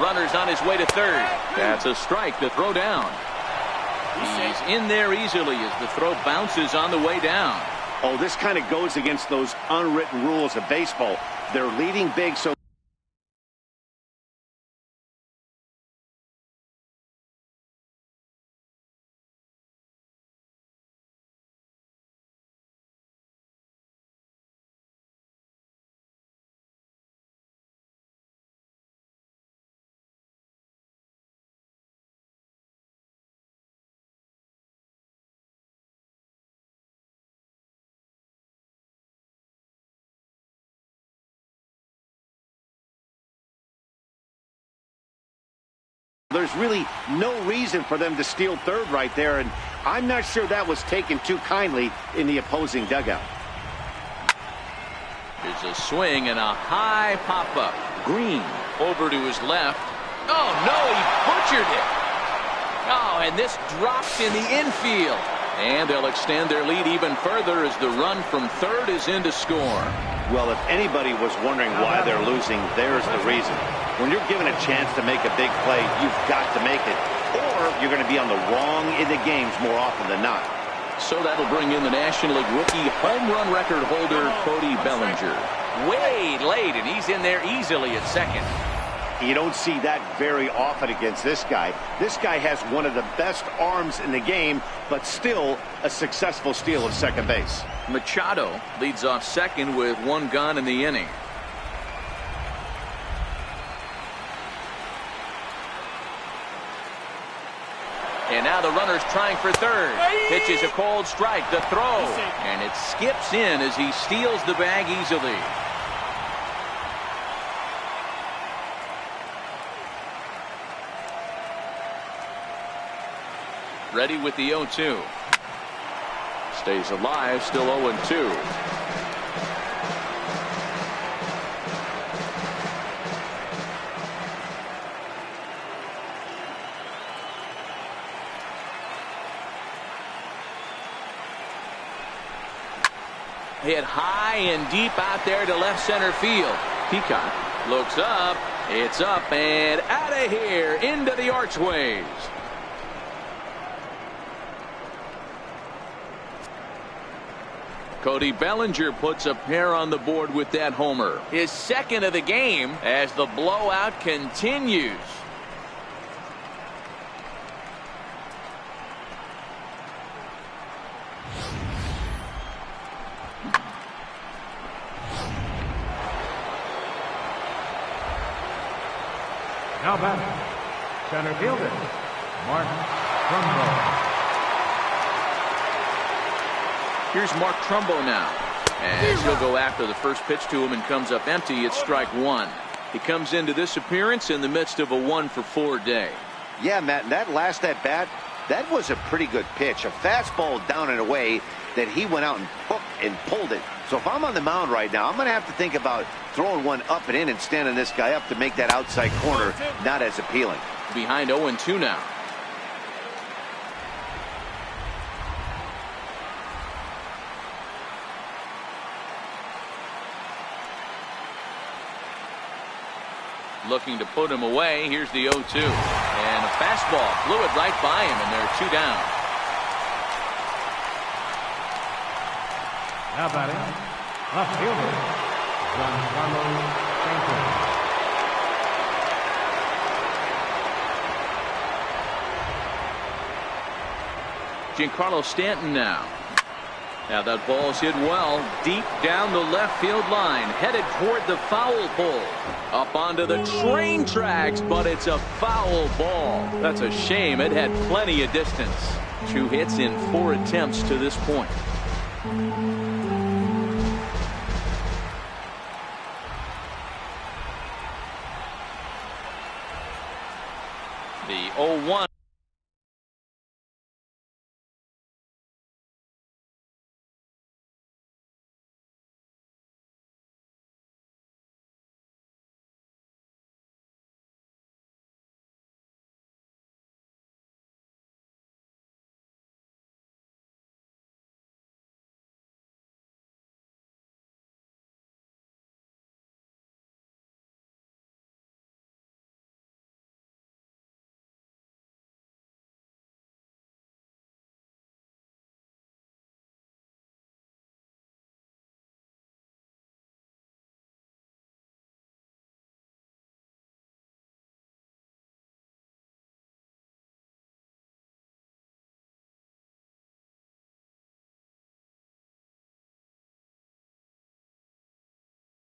runner's on his way to third. That's a strike to throw down. He's in there easily as the throw bounces on the way down. Oh, this kind of goes against those unwritten rules of baseball. They're leading big, so there's really no reason for them to steal third right there, and I'm not sure that was taken too kindly in the opposing dugout. There's a swing and a high pop-up. Green over to his left. Oh, no, he butchered it. Oh, and this drops in the infield. And they'll extend their lead even further as the run from third is in to score. Well, if anybody was wondering why they're losing, there's the reason. When you're given a chance to make a big play, you've got to make it, or you're going to be on the wrong end of games more often than not. So that'll bring in the National League rookie home run record holder, Cody Bellinger. Way late, and he's in there easily at second. You don't see that very often against this guy. This guy has one of the best arms in the game, but still a successful steal of second base. Machado leads off second with one gone in the inning. And now the runner's trying for third. Pitches a cold strike, the throw. And it skips in as he steals the bag easily. Ready with the 0-2. Stays alive, still 0-2. Hit high and deep out there to left center field. Peacock looks up. It's up and out of here into the archways. Cody Bellinger puts a pair on the board with that homer. His second of the game as the blowout continues. Now batting, center fielder, Mark Trumbo. Here's Mark Trumbo now. As he'll go after the first pitch to him and comes up empty. It's strike one. He comes into this appearance in the midst of a 1-for-4 day. Yeah, Matt, and that last at bat, that was a pretty good pitch. A fastball down and away that he went out and hooked and pulled it. So if I'm on the mound right now, I'm going to have to think about throwing one up and in and standing this guy up to make that outside corner not as appealing. Behind 0-2 now. Looking to put him away. Here's the 0-2. And a fastball flew it right by him, and there are two down. Now batting, left fielder, Giancarlo Stanton now. Now that ball's hit well deep down the left field line, headed toward the foul pole. Up onto the train tracks, but it's a foul ball. That's a shame. It had plenty of distance. 2 hits in 4 attempts to this point. The 0-1.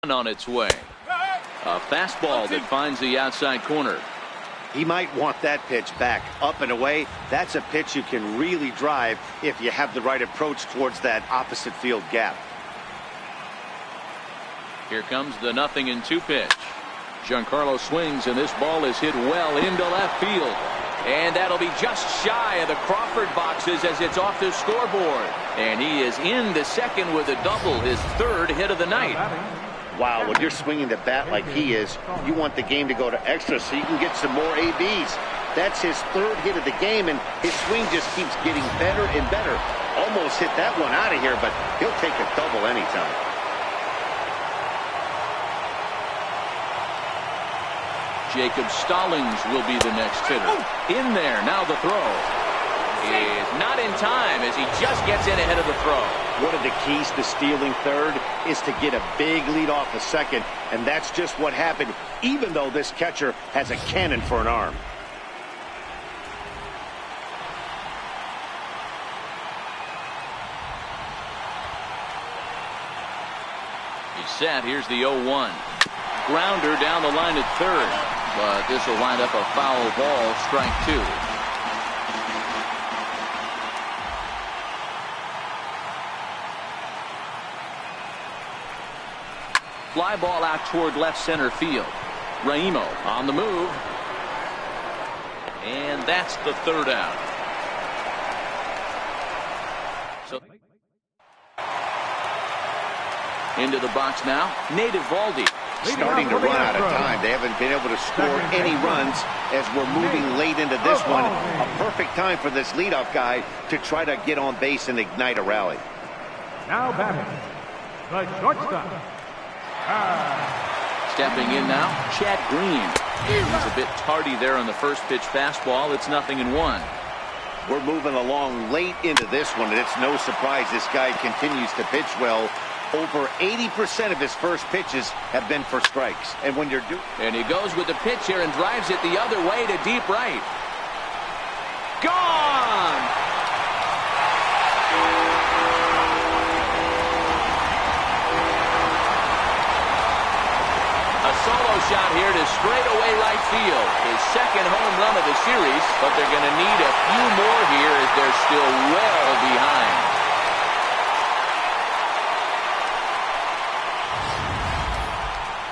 On its way. A fastball that finds the outside corner. He might want that pitch back, up and away. That's a pitch you can really drive if you have the right approach towards that opposite field gap. Here comes the 0-2 pitch. Giancarlo swings, and this ball is hit well into left field. And that'll be just shy of the Crawford boxes as it's off the scoreboard. And he is into second with a double, his third hit of the night. Wow, when you're swinging the bat like he is, you want the game to go to extra so you can get some more ABs. That's his third hit of the game, and his swing just keeps getting better and better. Almost hit that one out of here, but he'll take a double anytime. Jacob Stallings will be the next hitter. In there, now the throw is not in time as he just gets in ahead of the throw. One of the keys to stealing third is to get a big lead off a second, and that's just what happened, even though this catcher has a cannon for an arm. He's set. Here's the 0-1. Grounder down the line at third, but this will wind up a foul ball, strike two. Fly ball out toward left center field. Raimo on the move. And that's the third out. So into the box now, Nate Eovaldi. Starting to run out of time. They haven't been able to score any runs as we're moving late into this one. A perfect time for this leadoff guy to try to get on base and ignite a rally. Now batting, the shortstop. Stepping in now, Chad Green. He's a bit tardy there on the first pitch fastball. It's 0-1. We're moving along late into this one, and it's no surprise this guy continues to pitch well. Over 80% of his first pitches have been for strikes. And when you're doing... And he goes with the pitch here and drives it the other way to deep right. Gone! A solo shot here to straightaway right field. His second home run of the series, but they're going to need a few more here as they're still well behind.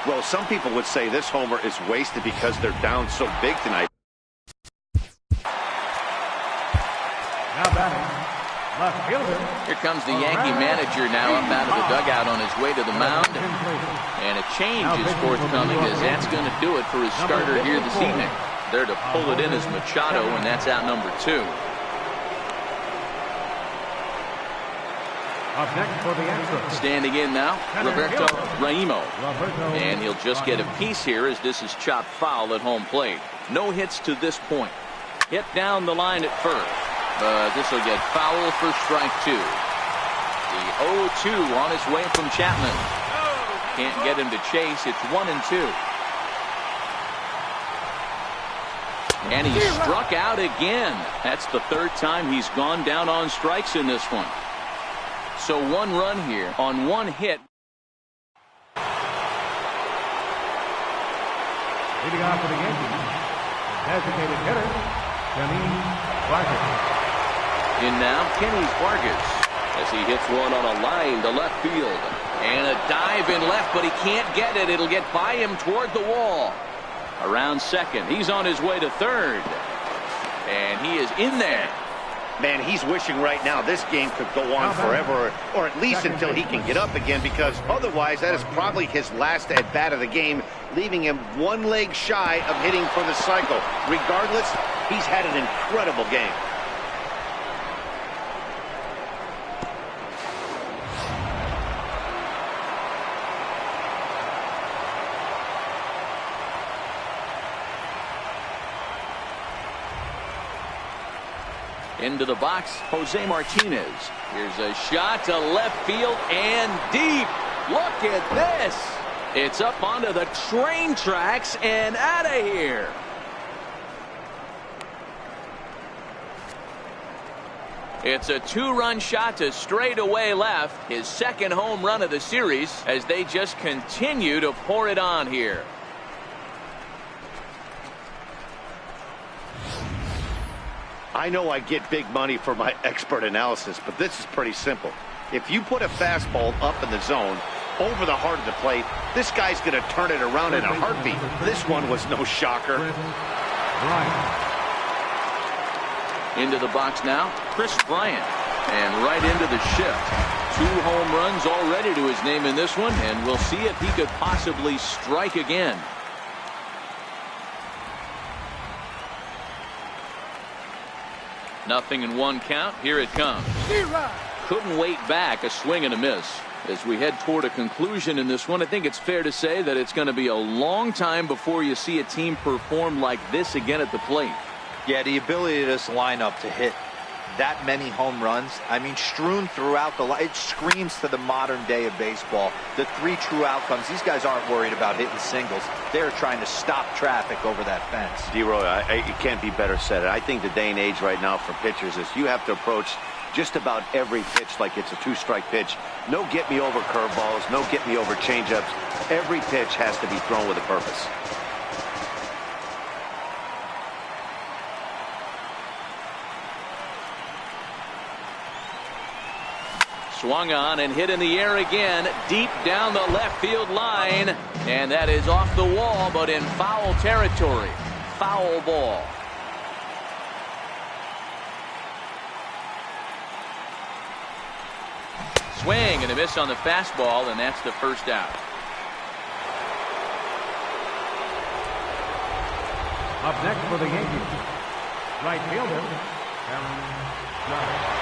Well, some people would say this homer is wasted because they're down so big tonight. Now batting, left fielder. Here comes the Yankee manager now up out of the dugout on his way to the mound. And a change is forthcoming as that's going to do it for his starter here this evening. There to pull it in is Machado, and that's out number 2. Up next for the Astros. Standing in now, Roberto Raimo. And he'll just get a piece here as this is chopped foul at home plate. No hits to this point. Hit down the line at first. But this will get foul for strike 2. The 0-2 on its way from Chapman. Can't get him to chase. It's 1-2. And he struck out again. That's the third time he's gone down on strikes in this one. So 1 run here on 1 hit. Leading off for the Yankees, designated hitter, Kenny Vargas. In now, Kenny Vargas as he hits one on a line to left field. And a dive in left, but he can't get it. It'll get by him toward the wall. Around second. He's on his way to third. And he is in there. Man, he's wishing right now this game could go on forever, or at least until he can get up again, because otherwise that is probably his last at-bat of the game, leaving him 1 leg shy of hitting for the cycle. Regardless, he's had an incredible game. Into the box, Jose Martinez. Here's a shot to left field and deep. Look at this. It's up onto the train tracks and out of here. It's a 2-run shot to straightaway left, his second home run of the series, as they just continue to pour it on here. I know I get big money for my expert analysis, but this is pretty simple. If you put a fastball up in the zone, over the heart of the plate, this guy's going to turn it around in a heartbeat. This one was no shocker. Into the box now, Chris Bryant. And right into the shift. 2 home runs already to his name in this one, and we'll see if he could possibly strike again. Nothing in 1 count. Here it comes. Couldn't wait back. A swing and a miss. As we head toward a conclusion in this one, I think it's fair to say that it's going to be a long time before you see a team perform like this again at the plate. Yeah, the ability of this lineup to hit that many home runs, I mean, strewn throughout the line, it screams to the modern day of baseball. The 3 true outcomes, these guys aren't worried about hitting singles. They're trying to stop traffic over that fence. D-Roy, it can't be better said. I think the day and age right now for pitchers is you have to approach just about every pitch like it's a 2-strike pitch. No get-me-over curveballs, no get-me-over changeups. Every pitch has to be thrown with a purpose. Swung on and hit in the air again, deep down the left field line, and that is off the wall, but in foul territory. Foul ball. Swing and a miss on the fastball, and that's the first out. Up next for the Yankees, right fielder, Aaron Judge.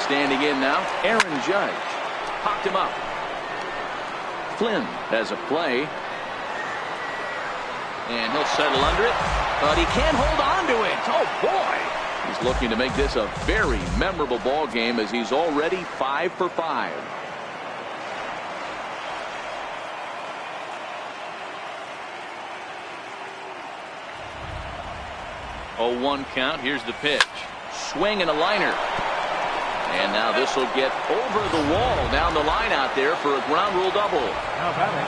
Standing in now, Aaron Judge. Popped him up. Flynn has a play. And he'll settle under it, but he can't hold on to it. Oh, boy. He's looking to make this a very memorable ball game as he's already 5 for 5. Oh, 1 count. Here's the pitch. Swing and a liner. And now this will get over the wall down the line out there for a ground rule double. Now batting,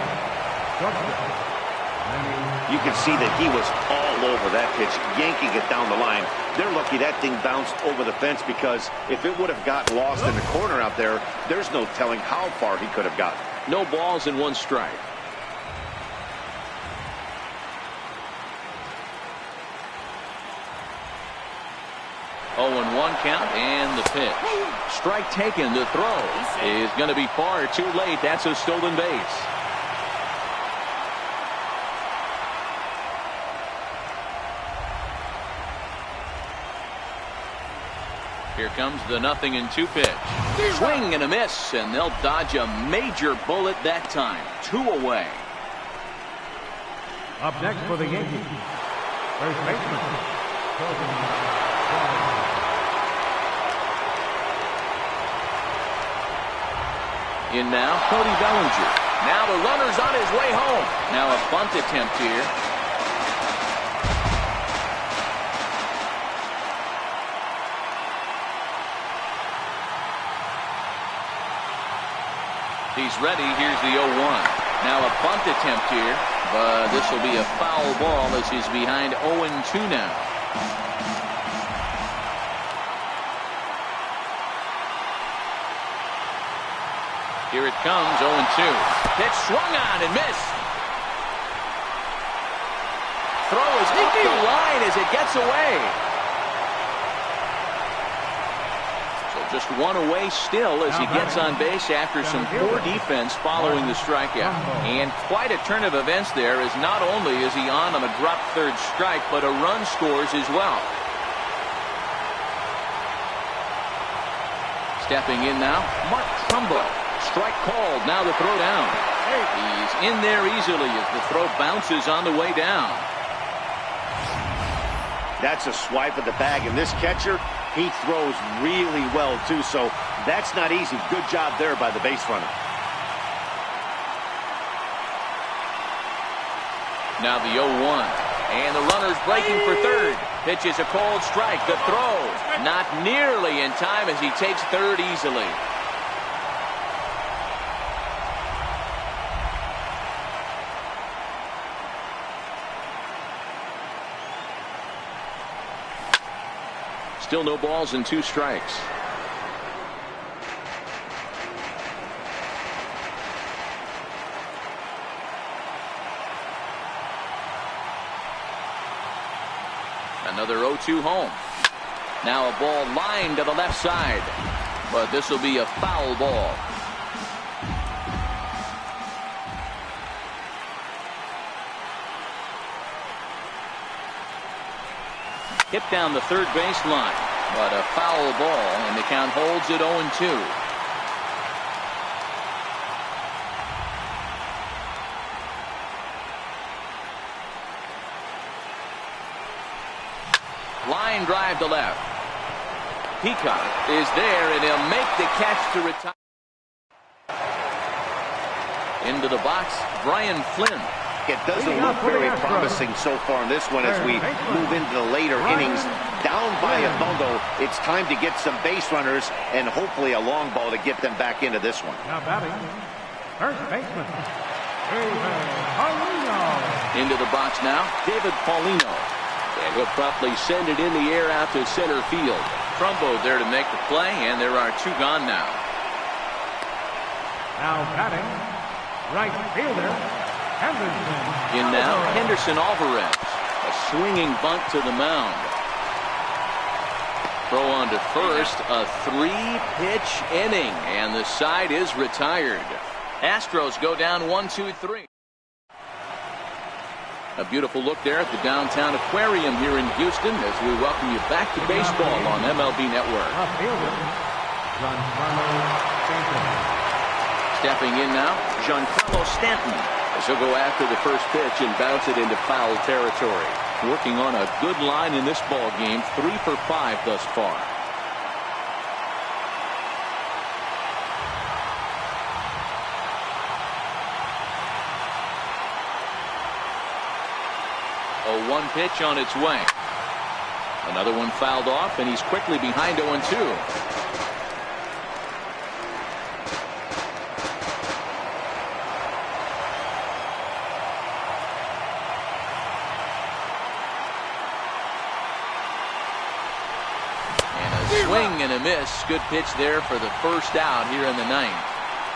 You can see that he was all over that pitch, yanking it down the line. They're lucky that thing bounced over the fence, because if it would have gotten lost in the corner out there, there's no telling how far he could have gotten. No balls and 1 strike. Oh, and 1 count, and the pitch. Strike taken. The throw is going to be far too late. That's a stolen base. Here comes the 0-2 pitch. Swing and a miss, and they'll dodge a major bullet that time. 2 away. up next for the Yankees, first baseman, in now, Cody Bellinger. Now the runner's on his way home. Now a bunt attempt here. He's ready. Here's the 0-1. Now a bunt attempt here, but this will be a foul ball as he's behind 0-2 now. Here it comes, 0-2. Pitch swung on and missed. Throw is up the line as it gets away. So just 1 away still as he gets on base after some poor defense following the strikeout. And quite a turn of events there, as not only is he on a drop third strike, but a run scores as well. Stepping in now, Mark Trumbo. Strike called. Now the throw down. He's in there easily as the throw bounces on the way down. That's a swipe of the bag, and this catcher, he throws really well too, so that's not easy. Good job there by the base runner. Now the 0-1. And the runner's breaking for third. Pitch is a cold strike. The throw not nearly in time as he takes third easily. Still no balls and 2 strikes. Another 0-2 home. Now a ball lined to the left side, but this will be a foul ball. Hit down the third base line, but a foul ball, and the count holds at 0-2. Line drive to left. Peacock is there, and he'll make the catch to retire. Into the box, Brian Flynn. It doesn't look very promising so far in this one as we move into the later innings. Down by a bundle, it's time to get some base runners and hopefully a long ball to get them back into this one. Now batting, first baseman, David Paulino. Into the box now, David Paulino. And he'll promptly send it in the air out to center field. Trumbo there to make the play, and there are 2 gone now. Now batting, right fielder, Henderson. In now, Henderson Alvarez. A swinging bunt to the mound. Throw on to first, a 3-pitch inning, and the side is retired. Astros go down 1-2-3. A beautiful look there at the downtown aquarium here in Houston as we welcome you back to baseball on MLB Network. Stepping in now, Giancarlo Stanton, as he'll go after the first pitch and bounce it into foul territory. Working on a good line in this ball game, 3 for 5 thus far. A 1 pitch on its way. Another one fouled off, and he's quickly behind 0-2. Swing and a miss. Good pitch there for the first out here in the 9th.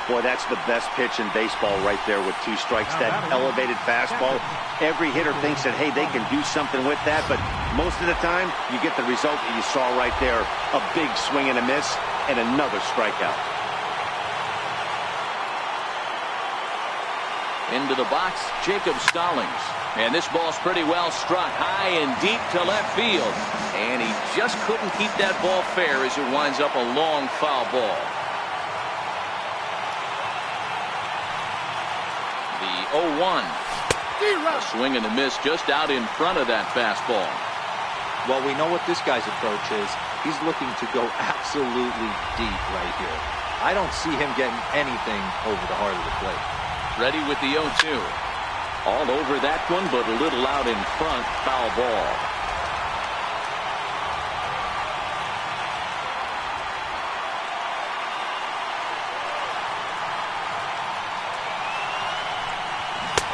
Boy, that's the best pitch in baseball right there with 2 strikes. That elevated fastball. Every hitter thinks that, hey, they can do something with that, but most of the time, you get the result that you saw right there. A big swing and a miss, and another strikeout. Into the box, Jacob Stallings. And this ball's pretty well struck high and deep to left field. And he just couldn't keep that ball fair as it winds up a long foul ball. The 0-1. A swing and a miss just out in front of that fastball. Well, we know what this guy's approach is. He's looking to go absolutely deep right here. I don't see him getting anything over the heart of the plate. Ready with the 0-2. All over that one, but a little out in front. Foul ball.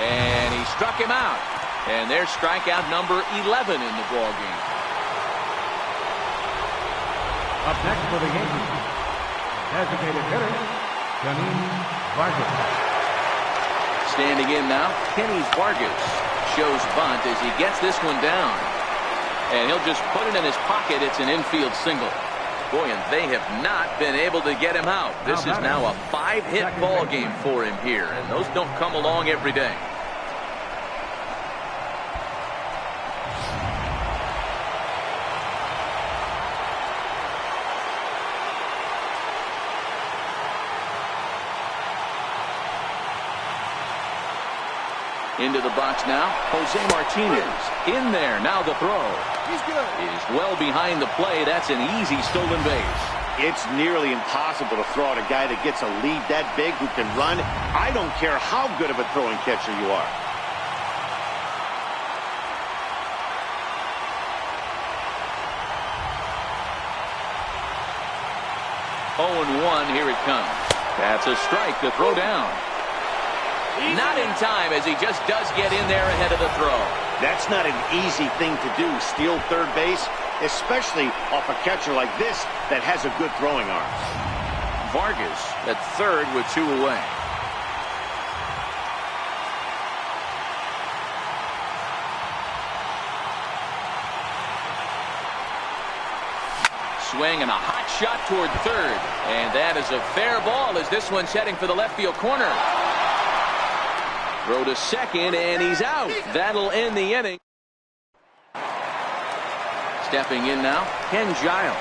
And he struck him out. And there's strikeout number 11 in the ball game. Up next for the Yankees, designated hitter, Janine Vargas. Standing in now, Kenny Vargas shows bunt as he gets this one down. And he'll just put it in his pocket. It's an infield single. Boy, and they have not been able to get him out. This is now a 5-hit ball game for him here, and those don't come along every day. Into the box now, Jose Martinez. In there, now the throw. He's good. Is well behind the play. That's an easy stolen base. It's nearly impossible to throw at a guy that gets a lead that big who can run. I don't care how good of a throwing catcher you are. 0-1, here it comes. That's a strike to throw down. Not in time, as he just does get in there ahead of the throw. That's not an easy thing to do, steal third base, especially off a catcher like this that has a good throwing arm. Vargas at third with 2 away. Swing and a hot shot toward third. And that is a fair ball as this one's heading for the left field corner. Throw to second, and he's out. That'll end the inning. Stepping in now, Ken Giles.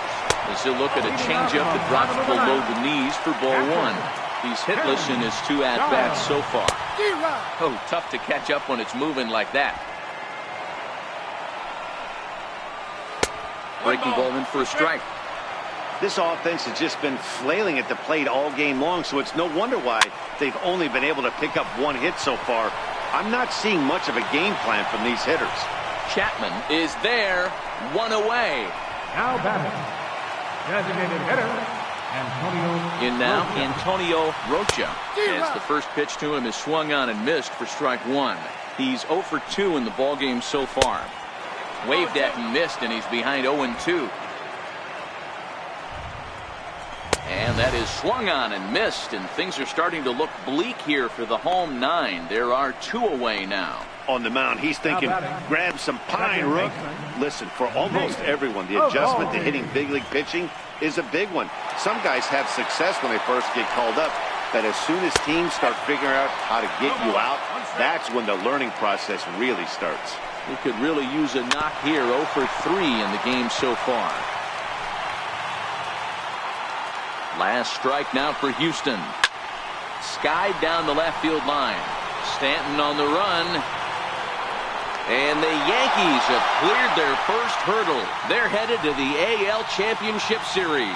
As he'll look at a changeup that drops below the knees for ball 1. He's hitless in his 2 at-bats so far. Oh, tough to catch up when it's moving like that. Breaking ball in for a strike. This offense has just been flailing at the plate all game long, so it's no wonder why they've only been able to pick up 1 hit so far. I'm not seeing much of a game plan from these hitters. Chapman is there, 1 away. Now batting, designated hitter, Antonio. In now, Rocha. Antonio Rocha. As the first pitch to him is swung on and missed for strike 1. He's 0 for 2 in the ballgame so far. Waved at and missed, and he's behind 0-2. And that is swung on and missed, and things are starting to look bleak here for the home 9. There are 2 away now. On the mound, he's thinking, grab some pine, Rook. Listen, for almost everyone, the adjustment to hitting big league pitching is a big one. Some guys have success when they first get called up, but as soon as teams start figuring out how to get you out, that's when the learning process really starts. He could really use a knock here. 0 for 3 in the game so far. Last strike now for Houston. Skied down the left field line. Stanton on the run. And the Yankees have cleared their first hurdle. They're headed to the AL Championship Series.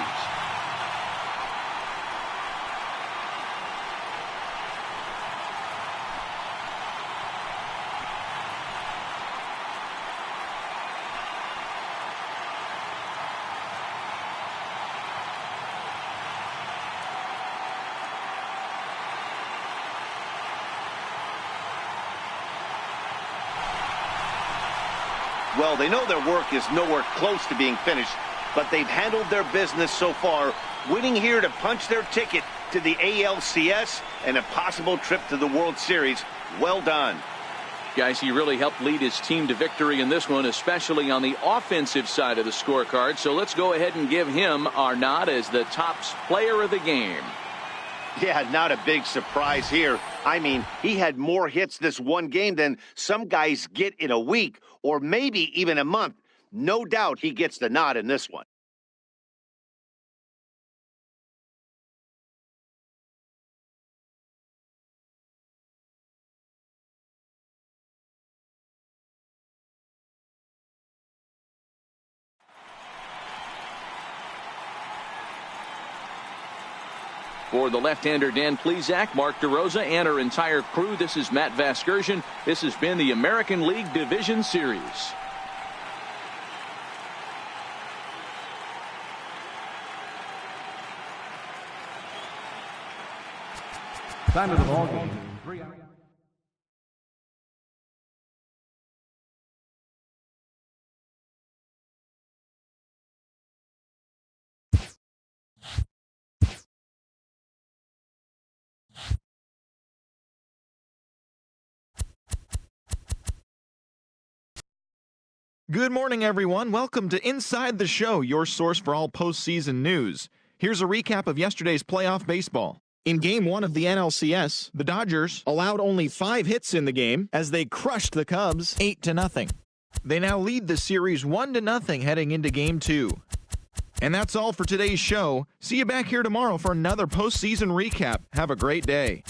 Well, they know their work is nowhere close to being finished, but they've handled their business so far, winning here to punch their ticket to the ALCS and a possible trip to the World Series. Well done. Guys, he really helped lead his team to victory in this one, especially on the offensive side of the scorecard. So let's go ahead and give him our nod as the top player of the game. Yeah, not a big surprise here. I mean, he had more hits this one game than some guys get in a week or maybe even a month. No doubt he gets the nod in this one. For the left-hander Dan Plesac, Mark DeRosa, and our entire crew, this is Matt Vasgersian. This has been the American League Division Series. Time of the ball game. 3 hours. Good morning, everyone. Welcome to Inside the Show, your source for all postseason news. Here's a recap of yesterday's playoff baseball. In Game 1 of the NLCS, the Dodgers allowed only 5 hits in the game as they crushed the Cubs 8-0. They now lead the series 1-0 heading into Game 2. And that's all for today's show. See you back here tomorrow for another postseason recap. Have a great day.